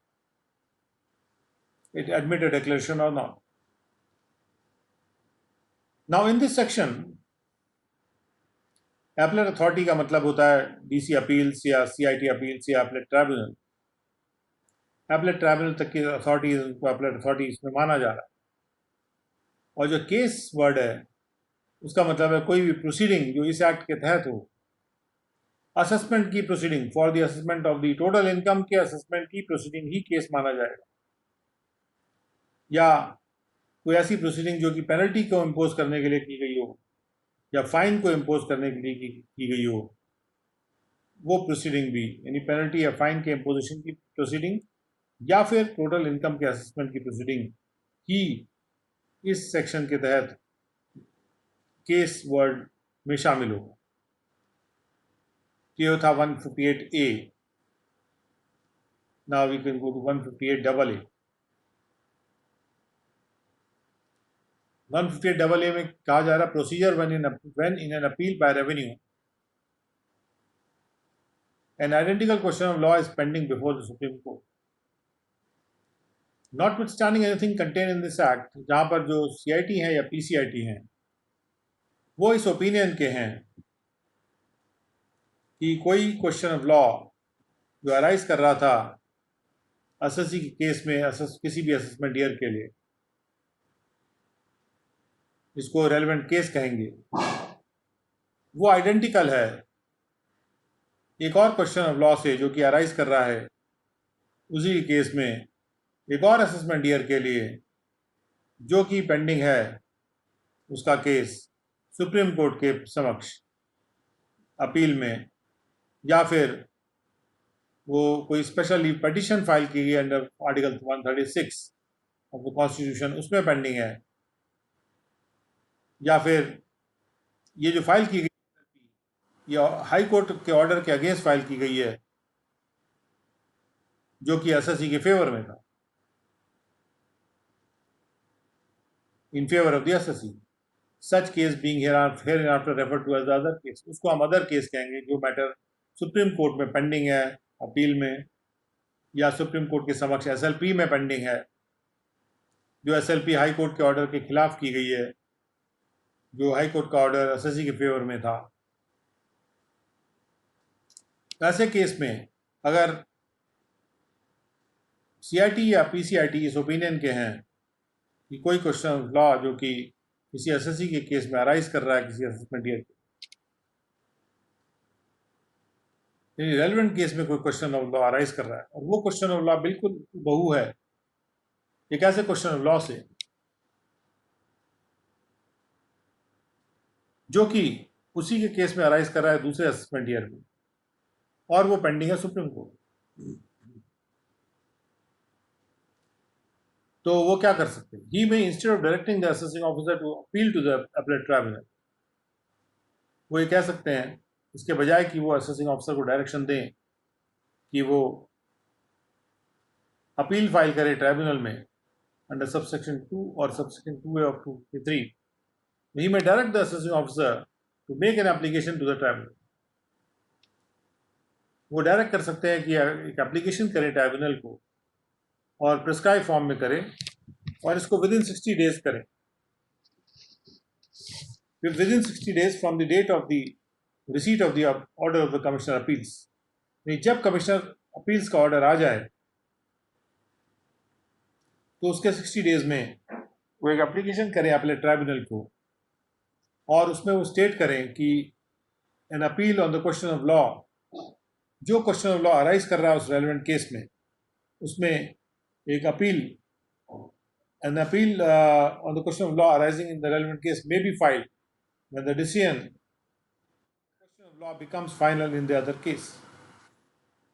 it admit a declaration or not. Now in this section, appellate authority का मतलब होता है डीसी अपील्स या सीआईटी अपील्स या appellate tribunal. appellate tribunal तक की authority उनको appellate अथॉरिटी इसमें माना जा रहा है। और जो केस वर्ड है उसका मतलब है कोई भी प्रोसीडिंग जो इस एक्ट के तहत हो। असेसमेंट की proceeding, for the assessment of the total income के असेसमेंट की प्रोसीडिंग ही केस माना जाएगा, या कोई ऐसी प्रोसीडिंग जो कि पेनल्टी को इम्पोज करने के लिए की गई हो या फाइन को इम्पोज करने के लिए की गई हो, वो प्रोसीडिंग भी, यानी पेनल्टी या फाइन के इम्पोजिशन की प्रोसीडिंग या फिर टोटल इनकम के असेसमेंट की प्रोसीडिंग ही इस सेक्शन के तहत केस वर्ड में शामिल होगा। ये था 158A। Now we can go to 158AA। 158AA में कहा जा रहा है procedure when in an appeal by revenue an identical question of law is pending before the supreme Court. Notwithstanding anything contain in this act, जहाँ पर जो CIT हैं या PCIT हैं वो इस ओपिनियन के हैं कि कोई क्वेश्चन ऑफ लॉ जो अराइज कर रहा था SSC के केस में, किसी भी असेसमेंट ईयर के लिए, इसको रेलेवेंट केस कहेंगे, वो आइडेंटिकल है एक और क्वेश्चन ऑफ लॉ से जो कि अराइज कर रहा है उसी केस में एक और असेसमेंट ईयर के लिए, जो कि पेंडिंग है उसका केस सुप्रीम कोर्ट के समक्ष अपील में, या फिर वो कोई स्पेशली पिटीशन फाइल की गई under article 136 of the constitution, उसमें पेंडिंग है, या फिर ये जो फाइल की गई या हाई कोर्ट के ऑर्डर के अगेंस्ट फाइल की गई है जो कि SSC के फेवर में था, in favour of the SSC, such case being हेreafter referred to as the other case, उसको हम अदर केस कहेंगे जो मैटर सुप्रीम कोर्ट में पेंडिंग है अपील में, या सुप्रीम कोर्ट के समक्ष SLP में पेंडिंग है, जो SLP हाई कोर्ट के ऑर्डर के खिलाफ की गई है, जो हाई कोर्ट का ऑर्डर SSC के फेवर में था। ऐसे केस में अगर CIT या PCIT इस ओपिनियन के हैं कि कोई क्वेश्चन ऑफ लॉ जो कि किसी SSC के केस में अराइज कर रहा है किसी असेसमेंट ईयर के, यानी रेलेवेंट केस में कोई क्वेश्चन ऑफ लॉ अराइज कर रहा है और वो क्वेश्चन ऑफ लॉ बिल्कुल बहु है एक ऐसे क्वेश्चन ऑफ लॉ से जो कि उसी के केस में अराइज कर रहा है दूसरे असेसमेंट ईयर में, और वो पेंडिंग है सुप्रीम कोर्ट, तो वो क्या कर सकते हैं? ही में instead of directing the assessing officer to appeal to the appellate tribunal, वो ये कह सकते हैं इसके बजाय कि वो असेसिंग ऑफिसर को डायरेक्शन दें कि वो अपील फाइल करे ट्राइब्यूनल में अंडर सबसेक्शन 2 और सबसेक्शन 2A ऑफ 253, ही में direct the assessing officer to make an application to the tribunal, वो डायरेक्ट कर सकते हैं कि एक एप्लीकेशन करें ट्राइब्यूनल को और प्रिस्क्राइब फॉर्म में करें और इसको विद इन 60 डेज करें, within 60 days from the date of the receipt of the order of the commissioner appeals. जब कमिश्नर अपील्स का ऑर्डर आ जाए तो उसके 60 डेज में वो एक एप्लीकेशन करें अपने ट्राइब्यूनल को और उसमें वो स्टेट करें कि an appeal on the question of law, जो क्वेश्चन ऑफ लॉ अराइज कर रहा है उस रेलेवेंट केस में, उसमें एक appeal, an appeal on the question of law arising in the relevant case may be filed when the decision question of law becomes final in the other case,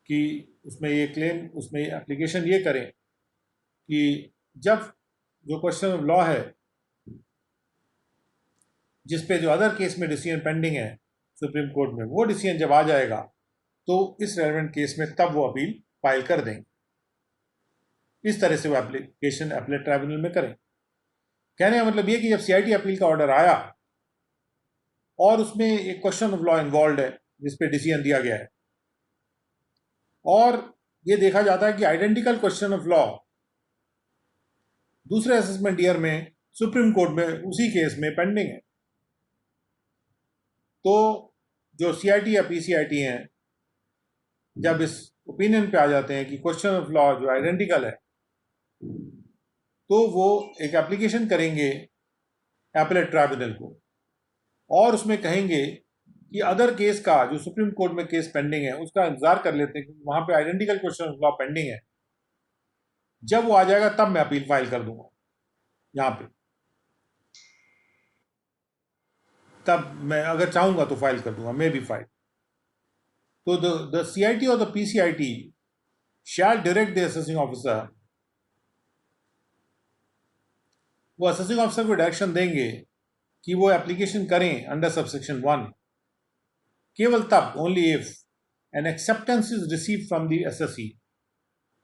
कि उसमें ये क्लेम, उसमें application ये करें कि जब जो क्वेश्चन ऑफ लॉ है जिस पे जो अदर केस में डिसीजन पेंडिंग है सुप्रीम कोर्ट में, वो डिसीजन जब आ जाएगा तो इस रेलेवेंट केस में तब वो अपील फाइल कर देंगे। इस तरह से वो एप्लीकेशन अपीलेट ट्राइब्यूनल में करें। कहने का मतलब ये कि जब CIT अपील का ऑर्डर आया और उसमें एक क्वेश्चन ऑफ लॉ इन्वॉल्व है जिस पे डिसीजन दिया गया है और ये देखा जाता है कि आइडेंटिकल क्वेश्चन ऑफ लॉ दूसरे असेसमेंट ईयर में सुप्रीम कोर्ट में उसी केस में पेंडिंग है, तो जो CIT या PCIT हैं जब इस ओपिनियन पे आ जाते हैं कि क्वेश्चन ऑफ लॉ जो आइडेंटिकल है, तो वो एक एप्लीकेशन करेंगे अपीलेट ट्राइब्यूनल को और उसमें कहेंगे कि अदर केस का जो सुप्रीम कोर्ट में केस पेंडिंग है उसका इंतजार कर लेते हैं क्योंकि वहां पे identical question of law pending है, जब वो आ जाएगा तब मैं अपील फाइल कर दूंगा यहाँ पे, तब मैं अगर चाहूंगा तो फाइल कर दूंगा, मे बी फाइल। तो द CIT और the PCIT shall direct the assessing officer, वो असेसिंग ऑफिसर को डायरेक्शन देंगे कि वो एप्लीकेशन करें अंडर सबसेक्शन 1 केवल तब, only if an acceptance is receive from the SSC,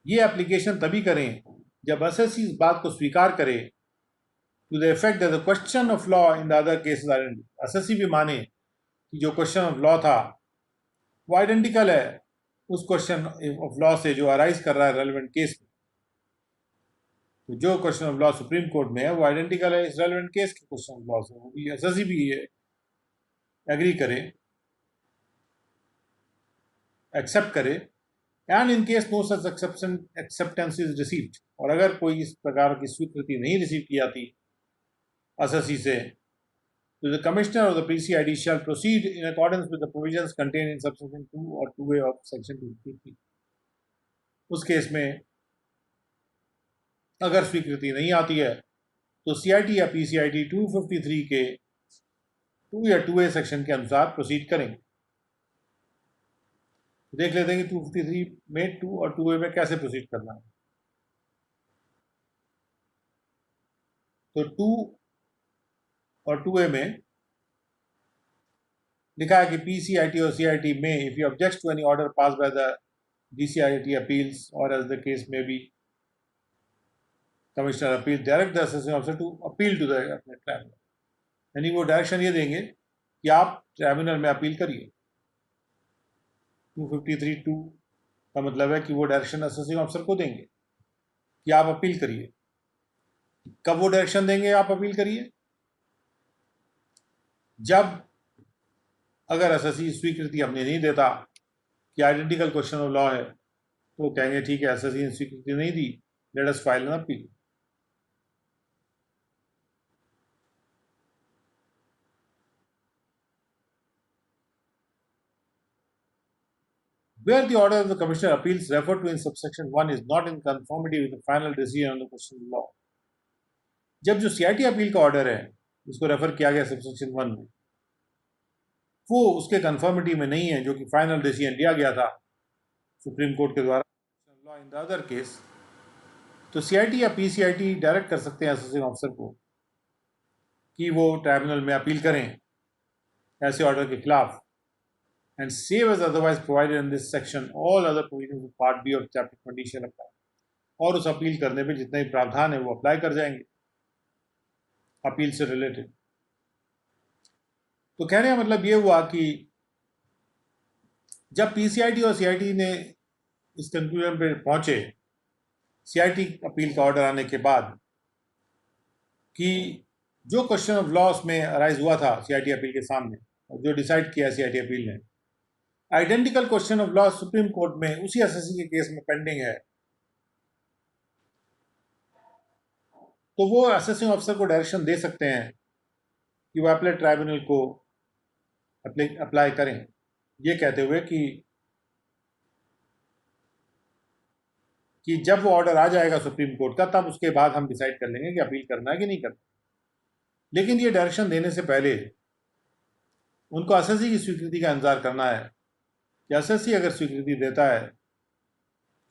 ये एप्लीकेशन तभी करें जब SSC इस बात को स्वीकार करे to the effect that the question of law in the other cases are, SSC भी माने कि जो क्वेश्चन ऑफ लॉ था वो आइडेंटिकल है उस क्वेश्चन ऑफ लॉ से जो अराइज कर रहा है रेलेवेंट केस में, तो जो question of law supreme court में है वो आइडेंटिकल है इस रेलेवेंट केस के क्वेश्चन ऑफ लॉ से, वो भी एसएससी भी एग्री करे, एक्सेप्ट करे, and in case no such acceptance is received, और अगर कोई इस प्रकार की स्वीकृति नहीं रिसीव की जाती एसएससी से, तो the commissioner of the PCID shall proceed in accordance with the provisions contained in subsection 2 or 2A of section 233. उस केस में अगर स्वीकृति नहीं आती है तो सीआईटी या पीसीआईडी 253 के 2 या 2A सेक्शन के अनुसार प्रोसीड करेंगे। देख लेते हैं कि 253 में 2 और 2A में कैसे प्रोसीड करना है। तो 2 और 2A में लिखा है कि पीसीआईटी और सीआईटी में if you object to any order passed by the DCIT appeals or as the case may be commissioner appeal direct the assessing officer to appeal to the अपने ट्राइब्यूनल, यानी वो direction ये देंगे कि आप tribunal में appeal करिए। 253(2) का मतलब है कि वो डायरेक्शन असेसिंग ऑफिसर को देंगे कि आप अपील करिए। कब वो डायरेक्शन देंगे आप अपील करिए? जब अगर एसएससी स्वीकृति अपनी नहीं देता कि आइडेंटिकल क्वेश्चन ऑफ लॉ है, तो कहेंगे ठीक है एसएससी ने स्वीकृति नहीं दी, let us file an appeal. Where the order of the Commissioner appeals referred to in subsection 1 is not in conformity with the final decision on the question of law. जब जो सीआईटी अपील का order है जिसको refer किया गया subsection 1 में, वो उसके कंफर्मिटी में नहीं है जो कि फाइनल डिसीजन लिया गया था सुप्रीम कोर्ट के द्वारा law in the other case, तो सीआईटी या पीसीआईटी डायरेक्ट कर सकते हैं असेसिंग ऑफिसर को कि वो ट्राइब्यूनल में अपील करें ऐसे ऑर्डर के खिलाफ, and save as otherwise provided in this section all other provisions of part B of chapter 20 shall apply, और उस अपील करने पे जितने भी प्रावधान है वो अप्लाई कर जाएंगे अपील से रिलेटेड। तो कहने का मतलब ये हुआ कि जब पीसीआईटी और सीआईटी ने इस कंक्लूजन पे पहुंचे सीआईटी अपील का ऑर्डर आने के बाद कि जो क्वेश्चन ऑफ लॉ में अराइज हुआ था सीआईटी अपील के सामने और जो डिसाइड किया सीआईटी अपील ने, identical question of law supreme court में उसी एसएससी के केस में पेंडिंग है, तो वो असेसिंग ऑफिसर को डायरेक्शन दे सकते हैं कि वो अपीलेट ट्राइब्यूनल को अप्लाई करें, ये कहते हुए कि जब वो ऑर्डर आ जाएगा सुप्रीम कोर्ट का तब उसके बाद हम डिसाइड कर लेंगे कि अपील करना है कि नहीं करना। लेकिन ये डायरेक्शन देने से पहले उनको एसएससी की स्वीकृति का इंतजार करना है कि एसएससी अगर स्वीकृति देता है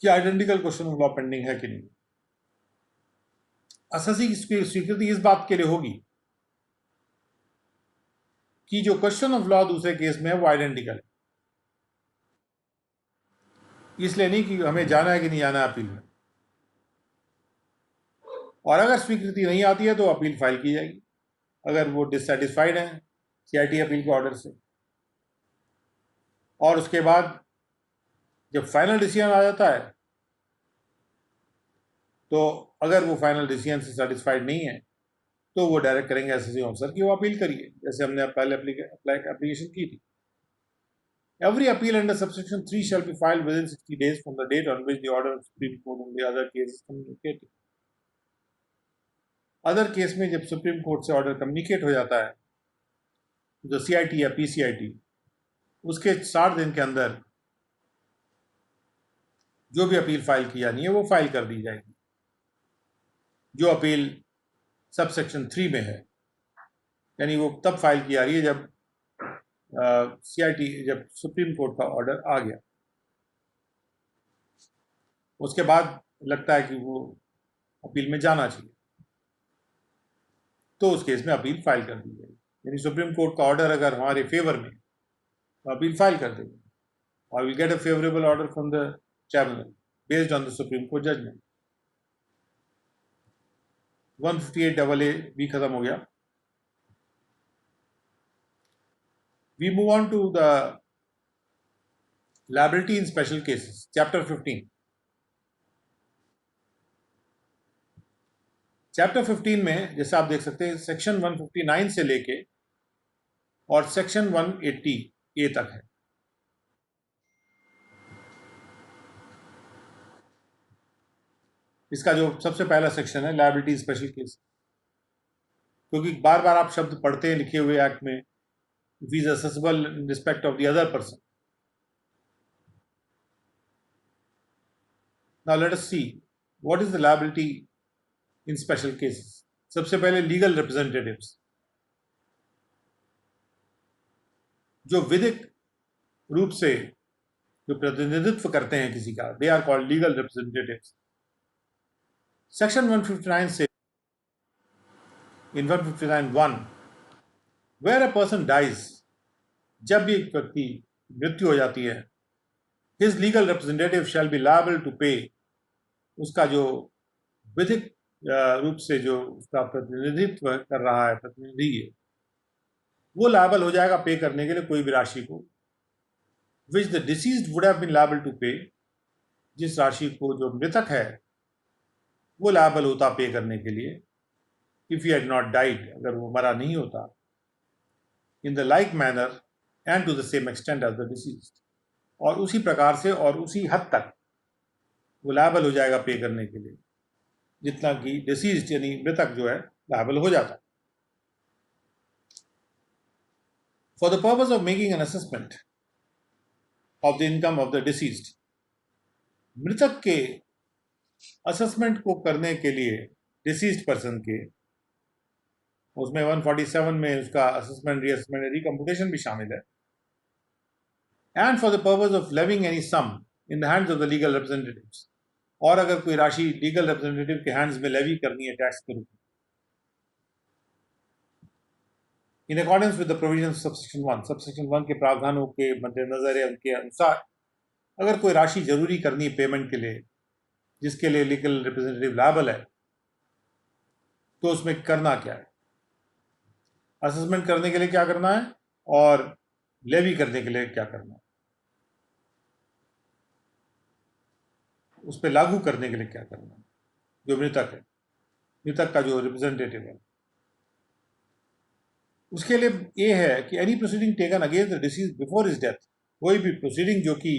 कि identical question of law pending है कि नहीं। एसएससी की स्वीकृति इस बात के लिए होगी कि जो क्वेश्चन ऑफ लॉ दूसरे केस में है वो आइडेंटिकल है, इसलिए नहीं कि हमें जाना है कि नहीं जाना है अपील में। और अगर स्वीकृति नहीं आती है तो अपील फाइल की जाएगी अगर वो डिससेटिस्फाइड है सीआईटी अपील के ऑर्डर से, और उसके बाद जब फाइनल डिसीजन आ जाता है तो अगर वो फाइनल डिसीजन से सेटिस्फाइड नहीं है तो वो डायरेक्ट करेंगे एसएससी ऑफिसर की वो अपील करिए, जैसे हमने पहले एप्लीकेशन की थी। Every appeal under subsection 3 shall be filed within 60 days from the date on which the order of Supreme Court on the other case is communicated. Other case में जब सुप्रीम कोर्ट से order communicate हो जाता है तो CIT या PCIT उसके 60 दिन के अंदर जो भी अपील फाइल की जानी है वो फाइल कर दी जाएगी जो अपील सबसेक्शन 3 में है, यानी वो तब फाइल की जा रही है जब सीआईटी जब सुप्रीम कोर्ट का ऑर्डर आ गया, उसके बाद लगता है कि वो अपील में जाना चाहिए तो उस केस में अपील फाइल कर दी जाएगी। यानी सुप्रीम कोर्ट का ऑर्डर अगर हमारे फेवर में तो अपील फाइल कर देंगे और will get a favourable order from the tribunal based on the supreme court judgement. 158AA भी खत्म हो गया। We move on to the liability in special cases, chapter 15. Chapter 15 में जैसे आप देख सकते हैं सेक्शन 159 से लेके और सेक्शन 180 ए तक है। इसका जो सबसे पहला सेक्शन है लायबिलिटी स्पेशल केस, क्योंकि बार बार आप शब्द पढ़ते हैं लिखे हुए एक्ट में, if is accessible in respect of the other person. Now let us see what is the liability in special cases. सबसे पहले लीगल रिप्रेजेंटेटिव्स, जो विधिक रूप से जो प्रतिनिधित्व करते हैं किसी का, they are called legal representatives. Section 159 से in 159(1), where a person dies, जब भी एक व्यक्ति मृत्यु हो जाती है, his legal representative shall be liable to pay, उसका जो विधिक रूप से जो उसका प्रतिनिधित्व कर रहा है, प्रतिनिधि है, वो लायबल हो जाएगा पे करने के लिए कोई भी राशि को, which the deceased would have been liable to pay, जिस राशि को जो मृतक है वो लायबल होता पे करने के लिए, if he had not died, अगर वो मरा नहीं होता, in the like manner and to the same extent as the deceased, और उसी प्रकार से और उसी हद तक वो लायबल हो जाएगा पे करने के लिए जितना कि डिसीज्ड यानी मृतक जो है लायबल हो जाता है। For the purpose of making an assessment of the income of the deceased, मृतक के असेसमेंट को करने के लिए डिसीज्ड पर्सन के, उसमें 147 में उसका असेसमेंट रीअसेसमेंट रिकम्पुटेशन भी शामिल है, and for the purpose of levying any sum in the hands of the legal representatives, और अगर कोई राशि लीगल रिप्रेजेंटेटिव के हैंड्स में लेवी करनी है टैक्स के रूप में, in accordance with the provision subsection 1, subsection 1 के प्रावधानों के मद्देनजर है, उनके अनुसार अगर कोई राशि जरूरी करनी है पेमेंट के लिए जिसके लिए लीगल रिप्रेजेंटेटिव लायबल है, तो उसमें करना क्या है, असेसमेंट करने के लिए क्या करना है और लेवी करने के लिए क्या करना है, उस पर लागू करने के लिए क्या करना है, जो मृतक है, मृतक का जो रिप्रेजेंटेटिव है, उसके लिए ये है कि any proceeding taken against the disease before his death, कोई भी प्रोसीडिंग जो कि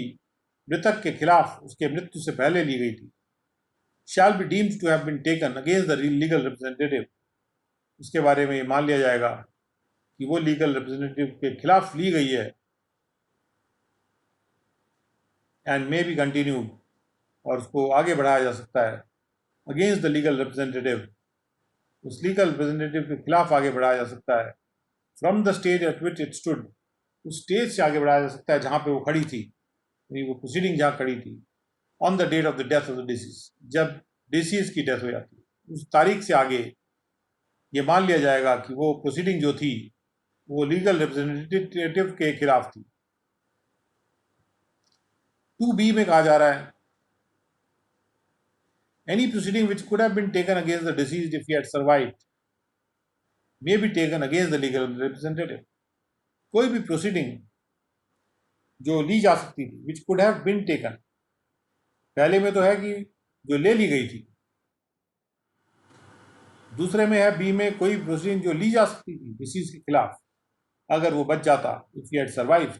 मृतक के खिलाफ उसके मृत्यु से पहले ली गई थी, shall be deemed to have been taken against the legal representative, उसके बारे में ये मान लिया जाएगा कि वो लीगल रिप्रेजेंटेटिव के खिलाफ ली गई है, एंड मे बी कंटिन्यूड, और उसको आगे बढ़ाया जा सकता है, अगेंस्ट द लीगल रिप्रेजेंटेटिव, उस लीगल रिप्रेजेंटेटिव के खिलाफ आगे बढ़ाया जा सकता है, from the stage eight which it stood, उस स्टेज से आगे बढ़ाया जा सकता है जहां पे वो खड़ी थी, वो प्रोसीडिंग जहां खड़ी थी, on the date of the death of the deceased, जब डिसीज की डेथ हो जाती है उस तारीख से आगे ये मान लिया जाएगा कि वो प्रोसीडिंग जो थी वो लीगल रिप्रेजेंटेटिव के खिलाफ थी। 2B में कहा जा रहा है, any proceeding which could have been taken against the deceased if he had survived may be taken against the legal representative, कोई भी प्रोसीडिंग जो ली जा सकती थी, which could have been taken, पहले में तो है कि जो ले ली गई थी, दूसरे में है बी में कोई प्रोसीडिंग जो ली जा सकती थी डिसीज के खिलाफ, अगर वो बच जाता, इफ ही हैड सर्वाइव्ड,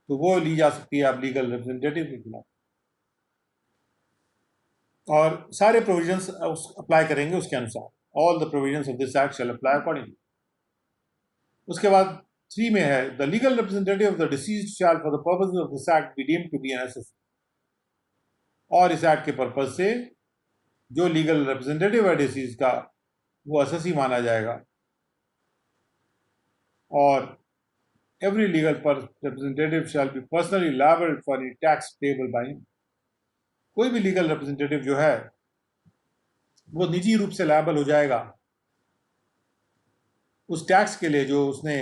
तो वो ली जा सकती है आप लीगल रिप्रेजेंटेटिव के खिलाफ, और सारे प्रोविजंस अप्लाई करेंगे उसके अनुसार, all the provisions of this act shall apply accordingly. उसके बाद 3 में है, the legal representative of the deceased shall for the purpose of this act be deemed to be an SSC, और इस एक्ट के पर्पज से जो लीगल रिप्रेजेंटेटिव है डिसीज का वो एसएससी माना जाएगा, और every legal representative shall be personally liable for any tax payable by him, कोई भी लीगल रिप्रेजेंटेटिव जो है वो निजी रूप से लायबल हो जाएगा उस टैक्स के लिए जो उसने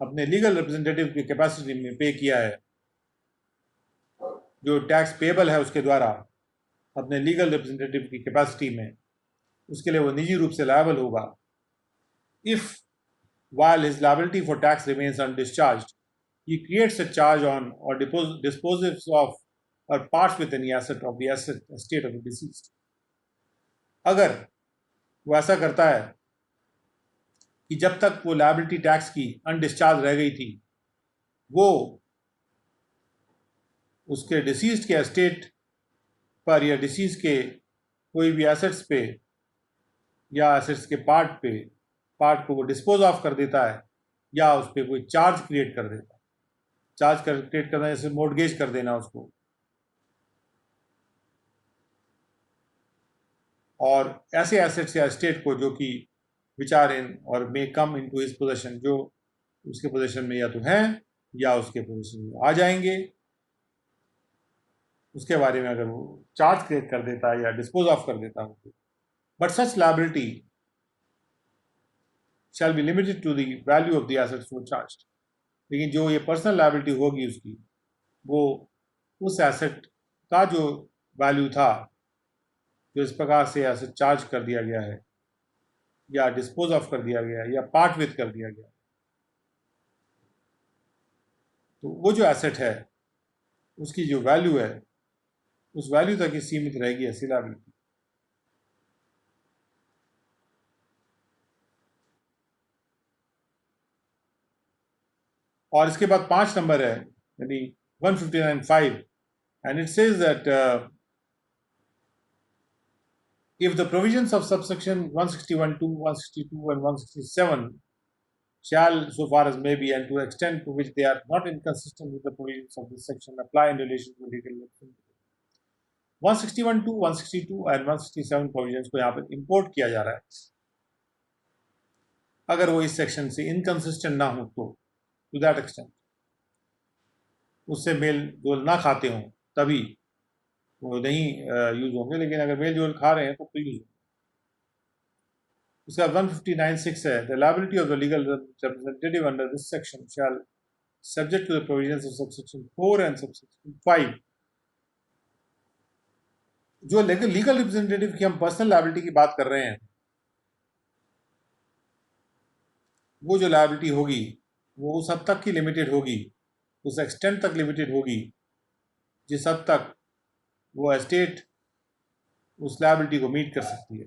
अपने लीगल रिप्रेजेंटेटिव की कैपेसिटी में पे किया है, जो टैक्स पेबल है उसके द्वारा अपने लीगल रिप्रेजेंटेटिव की कैपेसिटी में, उसके लिए वो निजी रूप से लायबल होगा, if while his liability for tax remains undischarged, he creates a charge on or disposes of or parts with any asset of the estate of the deceased. अगर वो ऐसा करता है कि जब तक वो लायबिलिटी टैक्स की अनडिस्चार्ज रह गई थी, वो उसके डिसीज्ड के एस्टेट पर या डिसीज के कोई भी एसेट्स पे या एसेट्स के पार्ट को वो डिस्पोज ऑफ कर देता है या उस पर कोई चार्ज क्रिएट कर देता है। चार्ज क्रिएट करना जैसे मोर्टगेज कर देना उसको, और ऐसे एसेट्स या एस्टेट को जो कि विच आर इन और मे कम इनटू हिज पोजीशन, जो उसके पोजीशन में या तो हैं या उसके पोजीशन में आ जाएंगे, उसके बारे में अगर वो चार्ज क्रिएट कर देता है या डिस्पोज ऑफ कर देता है। But such liability shall be limited to the value of the assets वो चार्ज। लेकिन जो ये पर्सनल लायबिलिटी होगी उसकी, वो उस एसेट का जो वैल्यू था जो इस प्रकार से एसेट चार्ज कर दिया गया है या डिस्पोज ऑफ कर दिया गया है या पार्ट विथ कर दिया गया, तो वो जो एसेट है उसकी जो वैल्यू है उस वैल्यू तक ही सीमित रहेगी ऐसी लायबिलिटी। और इसके बाद 5 नंबर है, यानी 159(5), and it says that if the provisions of subsection 161(2), 162 and 167 shall, so far as may be and to the extent to which they are not inconsistent with the provisions of this section, apply in relation to legal representation. 161(2), 162 and 167 provisions को यहाँ पर import किया जा रहा है। अगर वो इस सेक्शन से इनकंसिस्टेंट ना हो तो टू दैट एक्सटेंट, उससे मेल जोल ना खाते हों तभी वो नहीं यूज होंगे, लेकिन अगर मेल जोल खा रहे हैं तो यूज होंगे। उसका 159(6) है, the liability of the legal representative under this section shall subject to the provisions of subsection 4 and subsection 5। जो लीगल रिप्रेजेंटेटिव की हम पर्सनल लायबिलिटी की बात कर रहे हैं, वो जो लायबिलिटी होगी वो उस हद तक की लिमिटेड होगी, उस एक्सटेंट तक लिमिटेड होगी जिस हद तक वो एस्टेट उस लायबिलिटी को मीट कर सकती है।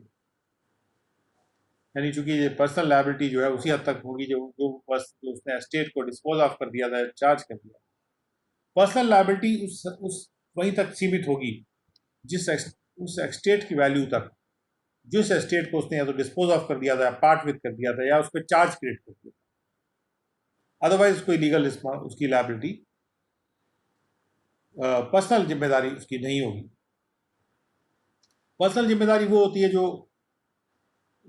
यानी चूंकि ये पर्सनल लायबिलिटी जो है उसी हद तक होगी जो उसने एस्टेट को डिस्पोज ऑफ कर दिया था, चार्ज कर दिया। पर्सनल लायबिलिटी उस वहीं तक सीमित होगी जिस उस एस्टेट की वैल्यू तक जिस एस्टेट को उसने या तो डिस्पोज ऑफ कर दिया था, पार्ट विथ कर दिया था या उस पर चार्ज क्रिएट कर दिया। अदरवाइज कोई लीगल उसकी लायबिलिटी, पर्सनल जिम्मेदारी उसकी नहीं होगी। पर्सनल जिम्मेदारी वो होती है जो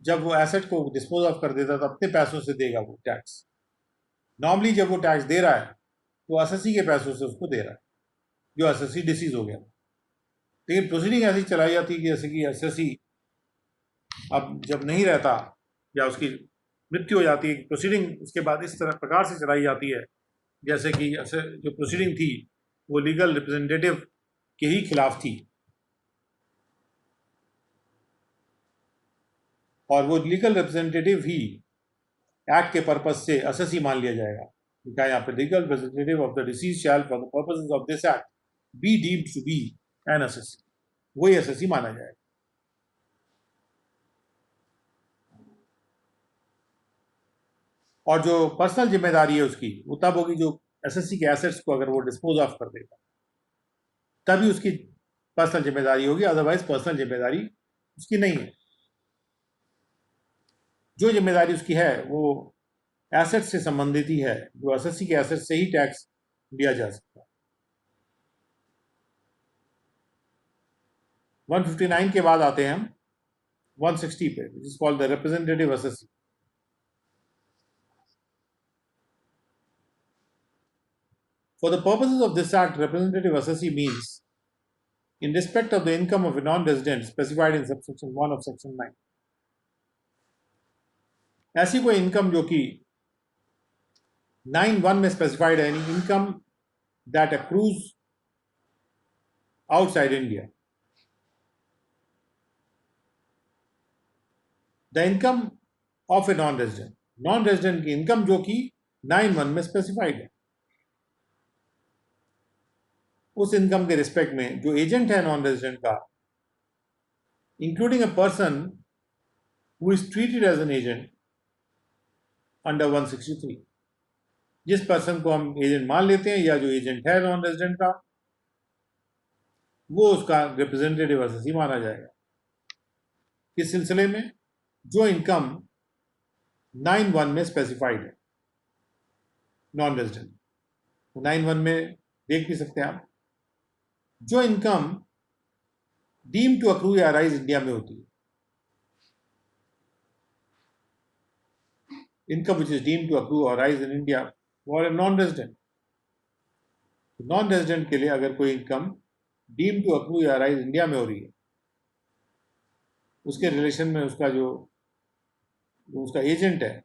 जब वो एसेट को डिस्पोज ऑफ कर देता तो अपने पैसों से देगा वो टैक्स। नॉर्मली जब वो टैक्स दे रहा है तो एसएससी के पैसों से उसको दे रहा है, जो एसएससी डिसीज हो गया। लेकिन प्रोसीडिंग ऐसी चलाई जाती है कि जैसे कि एसएससी अब जब नहीं रहता या उसकी मृत्यु हो जाती है, प्रोसीडिंग उसके बाद इस तरह प्रकार से चलाई जाती है जैसे कि जो प्रोसीडिंग थी वो लीगल रिप्रेजेंटेटिव के ही खिलाफ थी, और वो लीगल रिप्रेजेंटेटिव ही एक्ट के पर्पज से एसएससी मान लिया जाएगा। लिखा है यहाँ पे, legal representative of the deceased shall for the purposes of this act be deemed to be an SSC, वही एसएससी माना जाएगा। और जो पर्सनल जिम्मेदारी है उसकी वो तब होगी जो एसएससी के एसेट्स को अगर वो डिस्पोज ऑफ कर देगा तभी उसकी पर्सनल जिम्मेदारी होगी, अदरवाइज पर्सनल जिम्मेदारी उसकी नहीं है। जो जिम्मेदारी उसकी है वो एसेट से संबंधित ही है, जो एसएससी के एसेट से ही टैक्स लिया जा सकता है। 159 के बाद आते हैं हम 160 पे, which is called the representative SSC. For the purposes of this act, representative assessee means in respect of the income of a non-resident specified in subsection 1 of section 9, ऐसी कोई इनकम जो कि 9(1) में स्पेसिफाइड है, यानी income that accrues outside India. The income of a non-resident, non-resident की income जो कि 9(1) में स्पेसिफाइड है, उस इनकम के रिस्पेक्ट में जो एजेंट है नॉन रेजिडेंट का, including a person who is treated as an agent under 163. जिस पर्सन को हम एजेंट मान लेते हैं या जो एजेंट है नॉन रेजिडेंट का, वो उसका रिप्रेजेंटेटिव एसएससी माना जाएगा। इस सिलसिले में जो इनकम 9(1) में स्पेसिफाइड है नॉन रेजिडेंट, 9(1) में देख भी सकते हैं आप, जो इनकम डीम टू अक्रू या राइज इंडिया में होती है, income which is deemed to accrue or rise in India for a non-resident. non-resident के लिए अगर कोई इनकम deemed to accrue या rise इंडिया में हो रही है, उसके रिलेशन में उसका जो उसका एजेंट है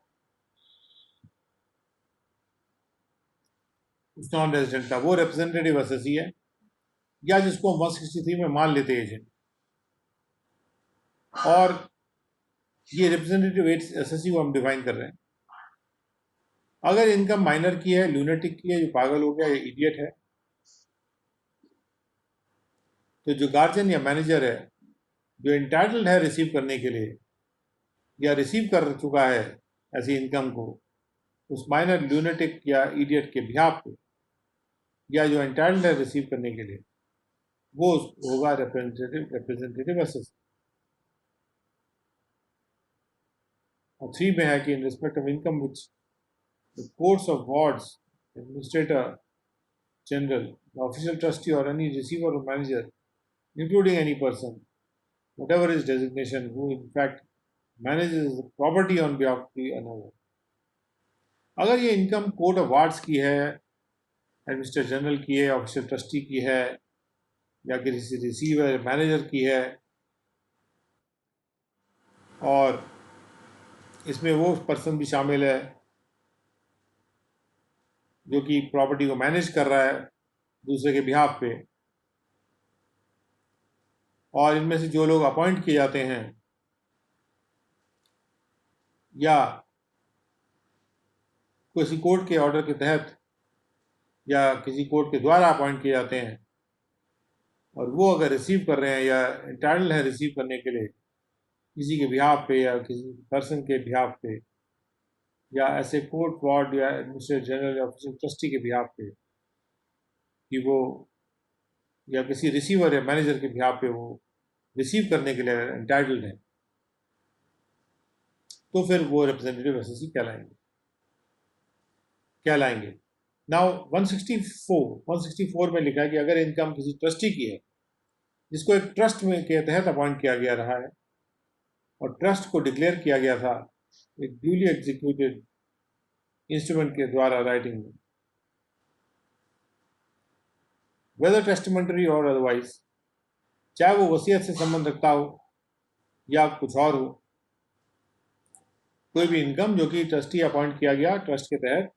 उस नॉन रेजिडेंट का, वो रिप्रेजेंटेटिव एसएससी है या जिसको हम 163 में मान लेते हैं एजेंट। और ये रिप्रेजेंटेटिव एसएससी को हम डिफाइन कर रहे हैं। अगर इनकम माइनर की है, लूनेटिक की है, जो पागल हो गया या इडियट है, तो जो गार्जियन या मैनेजर है जो इंटाइटल्ड है रिसीव करने के लिए या रिसीव कर चुका है ऐसी इनकम को, उस माइनर लूनेटिक या इडियट के बिहाफ पे, या जो इंटाइटल्ड है रिसीव करने के लिए, वो होगा रिप्रेजेंटेटिव एसएससी। और 3 में है कि इन respect of income which the courts of wards, administrator general, the official trustee or any receiver or manager, including any person, whatever his designation, who in fact manages the property on behalf of the another. अगर ये income court of wards की है, administrator general की है, official trustee की है, या किसी रिसीवर मैनेजर की है, और इसमें वो पर्सन भी शामिल है जो कि प्रॉपर्टी को मैनेज कर रहा है दूसरे के बिहाफ पे, और इनमें से जो लोग अपॉइंट किए जाते हैं या किसी कोर्ट के ऑर्डर के तहत या किसी कोर्ट के द्वारा अपॉइंट किए जाते हैं, और वो अगर रिसीव कर रहे हैं या इंटाइटल्ड है रिसीव करने के लिए किसी के बिहाफ पे या किसी पर्सन के बिहाफ पे, या ऐसे कोर्ट वार्ड या एडमिनिस्ट्रेटर जनरल या ऑफिशियल ट्रस्टी के बिहाफ पे कि वो, या किसी रिसीवर या मैनेजर के बिहाफ पे वो रिसीव करने के लिए एंटाइटल्ड है, तो फिर वो रिप्रेजेंटेटिव एसएससी कहलाएंगे। नाउ 164 में लिखा है कि अगर इनकम किसी ट्रस्टी की है जिसको एक ट्रस्ट में के तहत अपॉइंट किया गया रहा है और ट्रस्ट को डिक्लेयर किया गया था एक ड्यूली एग्जीक्यूटेड इंस्ट्रूमेंट के द्वारा राइटिंग में, वेदर टेस्टिमेंटरी और अदरवाइज, चाहे वो वसीयत से संबंध रखता हो या कुछ और हो, कोई भी इनकम जो कि ट्रस्टी अपॉइंट किया गया ट्रस्ट के तहत,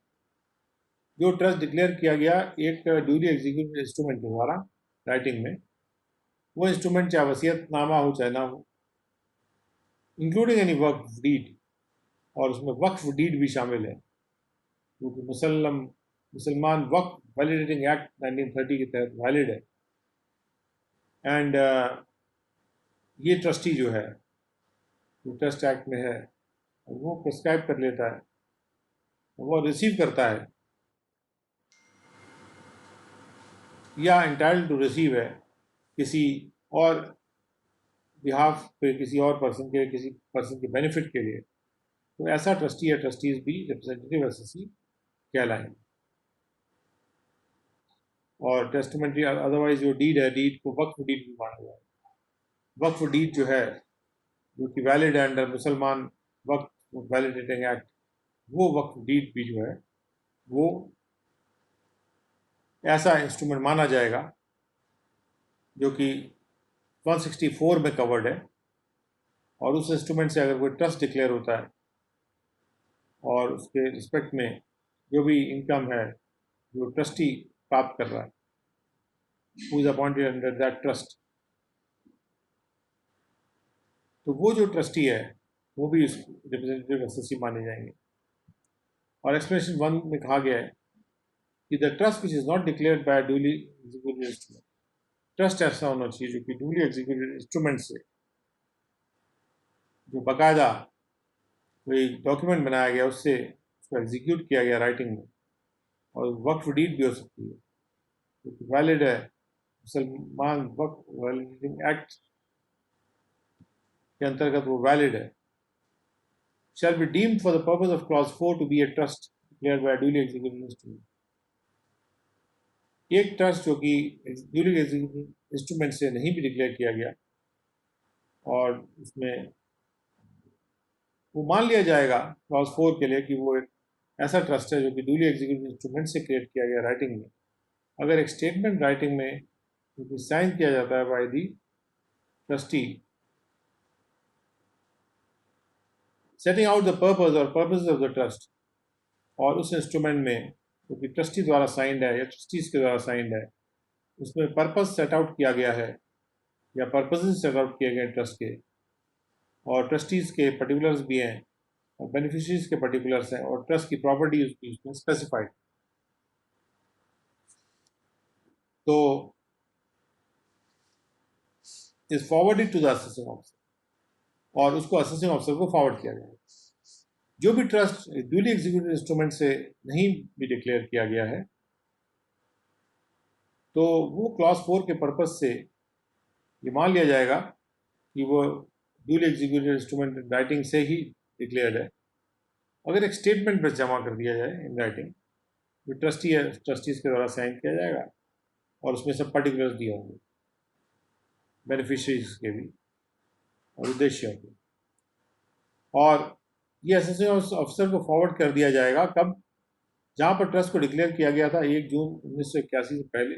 जो ट्रस्ट डिक्लेयर किया गया एक ड्यूली एग्जीक्यूटेड इंस्ट्रूमेंट के द्वारा राइटिंग में, वो इंस्ट्रूमेंट चाहे वसीयतनामा हो चाहे ना हो, इंक्लूडिंग एनी वक्फ डीड, और उसमें वक्फ डीड भी शामिल है क्योंकि मुसलमान वक्फ वैलिडेटिंग एक्ट 1930 के तहत वैलिड है। एंड ये ट्रस्टी जो है जो ट्रस्ट एक्ट में है वो प्रिस्क्राइब कर लेता है, वो रिसीव करता है या एंटाइटल्ड टू रिसीव है किसी और बिहाफ पे, किसी और पर्सन के, किसी पर्सन के बेनिफिट के लिए, तो ऐसा ट्रस्टी या ट्रस्टीज भी रिप्रेजेंटेटिव एसएससी कहलाएंगे। और टेस्टमेंट्री अदरवाइज जो डीड है, डीड को वक्फ डीड भी माना जाएगा। वक्फ डीड जो है जो कि वैलिड है अंडर मुसलमान वक्फ वैलिडेटिंग एक्ट, वो वक्फ डीड भी जो है वो ऐसा इंस्ट्रूमेंट माना जाएगा जो कि 164 में कवर्ड है, और उस इंस्ट्रूमेंट से अगर कोई ट्रस्ट डिक्लेयर होता है और उसके रिस्पेक्ट में जो भी इनकम है जो ट्रस्टी प्राप्त कर रहा है, who is appointed under that trust, तो वो जो ट्रस्टी है वो भी रिप्रेजेंटेटिव एसएससी माने जाएंगे। और एक्सप्लेनेशन 1 में कहा गया है कि the trust which is not declared by duly executed instrument, trust ऐसा होना चाहिए जो कि ड्यूली एग्जीक्यूटेड इंस्ट्रूमेंट से जो बाकायदा कोई डॉक्यूमेंट बनाया गया उससे उसको एग्जीक्यूट किया गया राइटिंग में, और वक्फ डीड भी हो सकती है, तो वैलिड है। मुसलमान वक्फ वैलिडेटिंग एक्ट के अंतर्गत वो वैलिड है। Shall be deemed for the purpose of clause 4 to be a trust declared by a duly executed instrument. एक ट्रस्ट जो कि duly executed instrument से नहीं भी डिक्लेयर किया गया और उसमें वो मान लिया जाएगा क्लॉज 4 के लिए कि वो एक ऐसा ट्रस्ट है जो कि duly executed instrument से क्रिएट किया गया राइटिंग में, अगर एक स्टेटमेंट राइटिंग में साइन किया जाता है by the trustee setting out the purpose और पर्पस ऑफ द ट्रस्ट, और उस इंस्ट्रूमेंट में जो कि ट्रस्टी द्वारा साइंड है या ट्रस्टीज के द्वारा साइंड है, उसमें पर्पस सेट आउट किया गया है या पर्पसेस सेट आउट किए गए ट्रस्ट के, और ट्रस्टीज के पर्टिकुलर्स भी हैं और बेनिफिशरीज के पर्टिकुलर्स हैं, और ट्रस्ट की प्रॉपर्टी उसमें स्पेसिफाइड, तो is forwarded to the assessing officer, और उसको असेसिंग ऑफिसर को फॉरवर्ड किया गया है। जो भी ट्रस्ट ड्यूली एग्जीक्यूटेड इंस्ट्रूमेंट से नहीं भी डिक्लेयर किया गया है, तो वो क्लॉज 4 के पर्पस से ये मान लिया जाएगा कि वो ड्यूली एग्जीक्यूटेड इंस्ट्रूमेंट राइटिंग से ही डिक्लेयर्ड है। अगर एक स्टेटमेंट पर जमा कर दिया जाए इन राइटिंग, जो ट्रस्टी है ट्रस्टीज के द्वारा साइन किया जाएगा और उसमें सब पर्टिकुलर्स दिए होंगे बेनिफिशरीज के भी और उद्देश्यों के, और ये असेसिंग ऑफिसर को फॉरवर्ड कर दिया जाएगा कब, जहाँ पर ट्रस्ट को डिक्लेयर किया गया था 1 जून 1981 से पहले,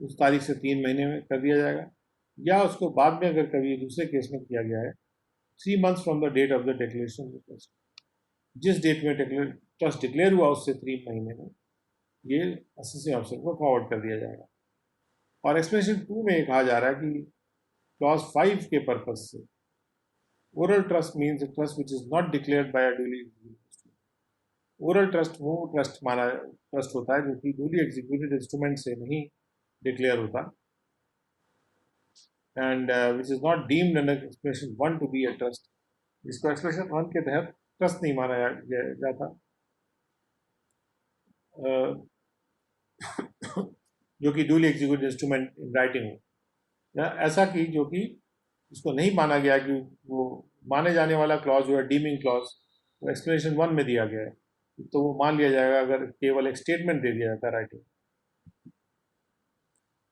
उस तारीख से 3 महीने में कर दिया जाएगा, या उसको बाद में अगर कभी दूसरे केस में किया गया है 3 months from the date of the declaration of trust, जिस डेट में ट्रस्ट डिक्लेयर हुआ उससे 3 महीने में ये असेसिंग ऑफिसर को फॉरवर्ड कर दिया जाएगा। और एक्सप्लेनेशन 2 में कहा जा रहा है कि क्लॉज 5 के पर्पज से oral trust means trust which is not declared by a duly executed. Oral trust वो ट्रस्ट होता है जो कि ड्यूली एग्जीक्यूटेड इंस्ट्रूमेंट से नहीं डिक्लेयर होता, and which is not deemed under expression 1 to be a trust, जिसको एक्सप्रेशन 1 के तहत ट्रस्ट नहीं माना जाता, जो कि duly executed instrument in writing हो, ऐसा कि जो कि उसको नहीं माना गया कि वो माने जाने वाला क्लॉज जो है डीमिंग क्लॉज वो एक्सप्लेनेशन 1 में दिया गया है, तो वो मान लिया जाएगा अगर केवल एक स्टेटमेंट दे दिया जाता है राइटिंग।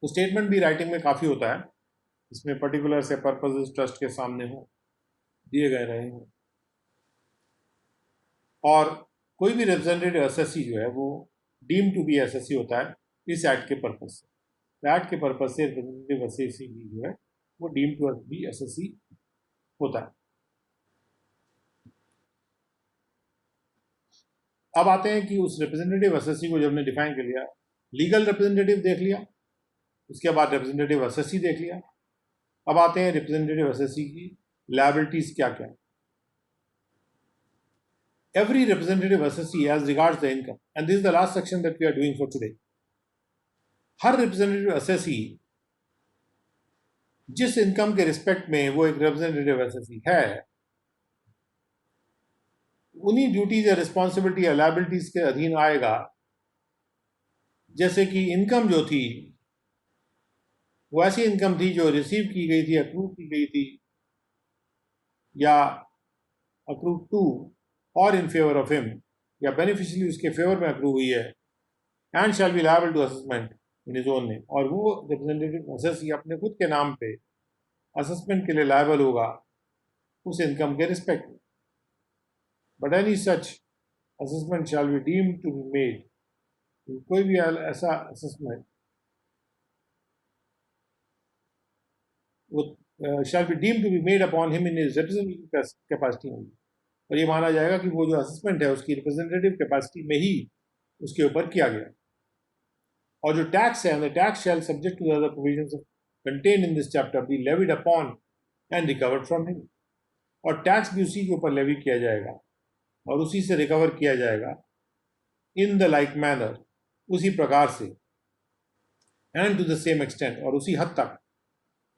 तो स्टेटमेंट भी राइटिंग में काफ़ी होता है, इसमें पर्टिकुलर से पर्पसेस ट्रस्ट के सामने हो दिए गए रहे हों, और कोई भी रिप्रेजेंटेटिव एसएससी जो है वो डीम टू बी एसएससी होता है इस एक्ट के पर्पज से, एक्ट के पर्पज से रिप्रेजेंटेटिव एसएससी जो है वो डीम टू बी एसएससी होता है। अब आते हैं कि उस रिप्रेजेंटेटिव एसएससी को जब हमने डिफाइन कर लिया, लीगल रिप्रेजेंटेटिव देख लिया, उसके बाद रिप्रेजेंटेटिव एसएससी देख लिया, अब आते हैं रिप्रेजेंटेटिव एसएससी की लायबिलिटीज क्या क्या है। Every representative SSC as regards the income, and this is the last section that we are doing for today. Her representative SSC जिस इनकम के रिस्पेक्ट में वो एक रिप्रेजेंटेटिव एसएससी है, उन्हीं ड्यूटीज या रिस्पॉन्सिबिलिटी या लायबिलिटीज के अधीन आएगा। जैसे कि इनकम जो थी वो ऐसी इनकम थी जो रिसीव की गई थी, अप्रूव की गई थी, या अप्रूव टू और इन फेवर ऑफ हिम, या बेनिफिशियरी उसके फेवर में अप्रूव हुई है, and shall be liable to assessment in his own name, और वो रिप्रेजेंटेटिव एसएससी अपने खुद के नाम पे असेसमेंट के लिए लायबल होगा उस इनकम के रिस्पेक्ट में। But any such assessment shall be deemed to be made, कोई भी ऐसा असेसमेंट वो shall be deemed to be made upon him in his representative capacity only, और ये माना जाएगा कि वो जो असेसमेंट है उसकी रिप्रेजेंटेटिव कैपेसिटी में ही उसके ऊपर किया गया। और जो टैक्स है, the tax shall subject to the other provisions contained in this chapter be levied upon and recovered from him, और टैक्स भी उसी के ऊपर लेवी किया जाएगा और उसी से रिकवर किया जाएगा इन द लाइक मैनर, उसी प्रकार से, and to the same extent, और उसी हद तक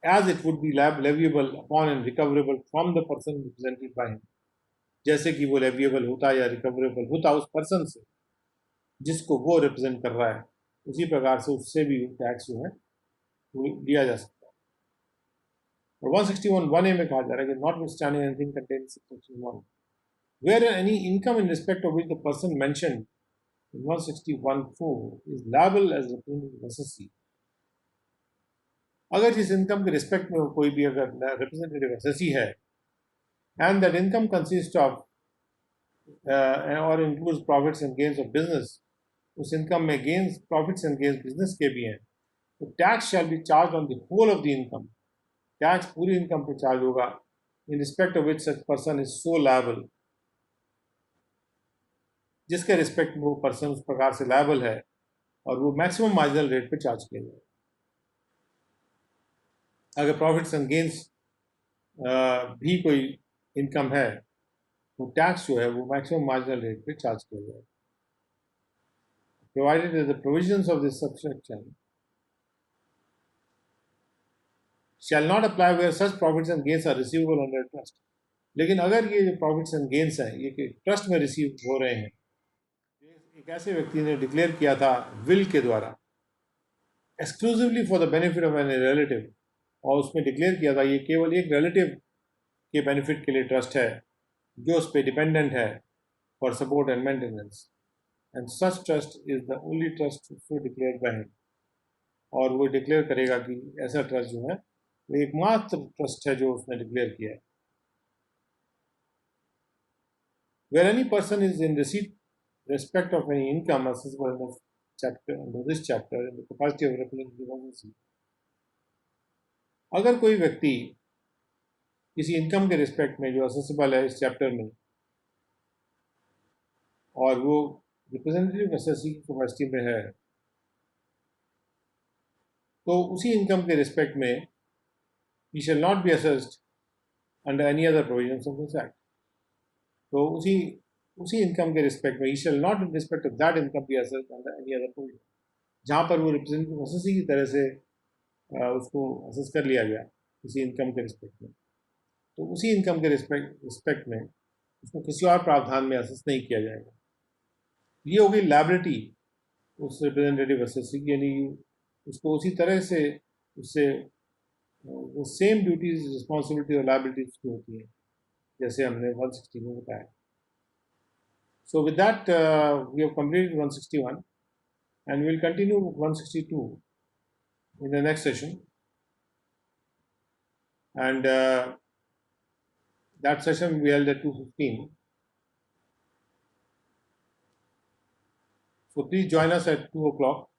as it would be leviable upon and recoverable from the person represented by him. जैसे कि वो leviable होता या recoverable होता उस person से जिसको वो represent कर रहा है, उसी प्रकार से उससे भी टैक्स जो है वो लिया जा सकता है। और 161(1)(a) में कहा जा रहा है कि notwithstanding anything contained in section 1, where any income in respect of which the person mentioned in 161(4) is liable as representative assessee, अगर जिस इनकम के रिस्पेक्ट में कोई भी अगर रिप्रेजेंटेटिव असेसी है and that income consist of or includes profits and gains of business, उस income में gains profits and gains business के भी हैं, तो tax shall be charge on the whole of the income, tax पूरी income पे charge होगा in respect of which such person is so liable, जिसके रिस्पेक्ट में वो पर्सन उस प्रकार से लायबल है और वो मैक्सिमम मार्जिनल रेट पे चार्ज किया जाए। अगर प्रॉफिट्स एंड गेन्स भी कोई इनकम है तो टैक्स जो है वो मैक्सिमम मार्जिनल रेट पे चार्ज किया जाए, provided that the provisions of this subsection shall not apply where such profits and gains are receivable under trust. लेकिन अगर ये जो प्रॉफिट्स एंड गेन्स हैं ये ट्रस्ट में रिसीव हो रहे हैं, एक ऐसे व्यक्ति ने डिक्लेयर किया था विल के द्वारा exclusively for the benefit of any relative, और उसमें डिक्लेयर किया था ये केवल एक रिलेटिव के बेनिफिट के लिए ट्रस्ट है जो उस पर डिपेंडेंट है for support and maintenance, and such trust is the only trust so declare by him, और वो डिक्लेयर करेगा कि ऐसा ट्रस्ट जो है वो एकमात्र ट्रस्ट है जो उसने डिक्लेयर किया है। Where any person is in receipt respect of any income accessible in this chapter in the capacity of representative agency, अगर कोई व्यक्ति किसी इनकम के रिस्पेक्ट में जो असेसेबल है इस चैप्टर में और वो रिप्रेजेंटेटिव असेसी की कैपेसिटी में है, तो उसी इनकम के रिस्पेक्ट में he shall not be assessed under any other provisions of this act, तो उसी इनकम के रिस्पेक्ट में he shall not in respect of that income be assessed under any other provision, जहाँ पर वो रिप्रेजेंटेटिव असेसी की तरह से उसको असेस कर लिया गया किसी इनकम के रिस्पेक्ट में, तो उसी इनकम के रिस्पेक्ट में उसको किसी और प्रावधान में असेस नहीं किया जाएगा। ये हो गई लायबिलिटी उस रिप्रेजेंटेटिव असेसी की, यानी उसको उसी तरह से उससे सेम ड्यूटीज रिस्पॉन्सिबिलिटी और लायबिलिटी उसकी होती है जैसे हमने 160 में बताया। So with that we have completed 161 and we will continue with 162 in the next session, and that session we held at 2:15. So please join us at 2 o'clock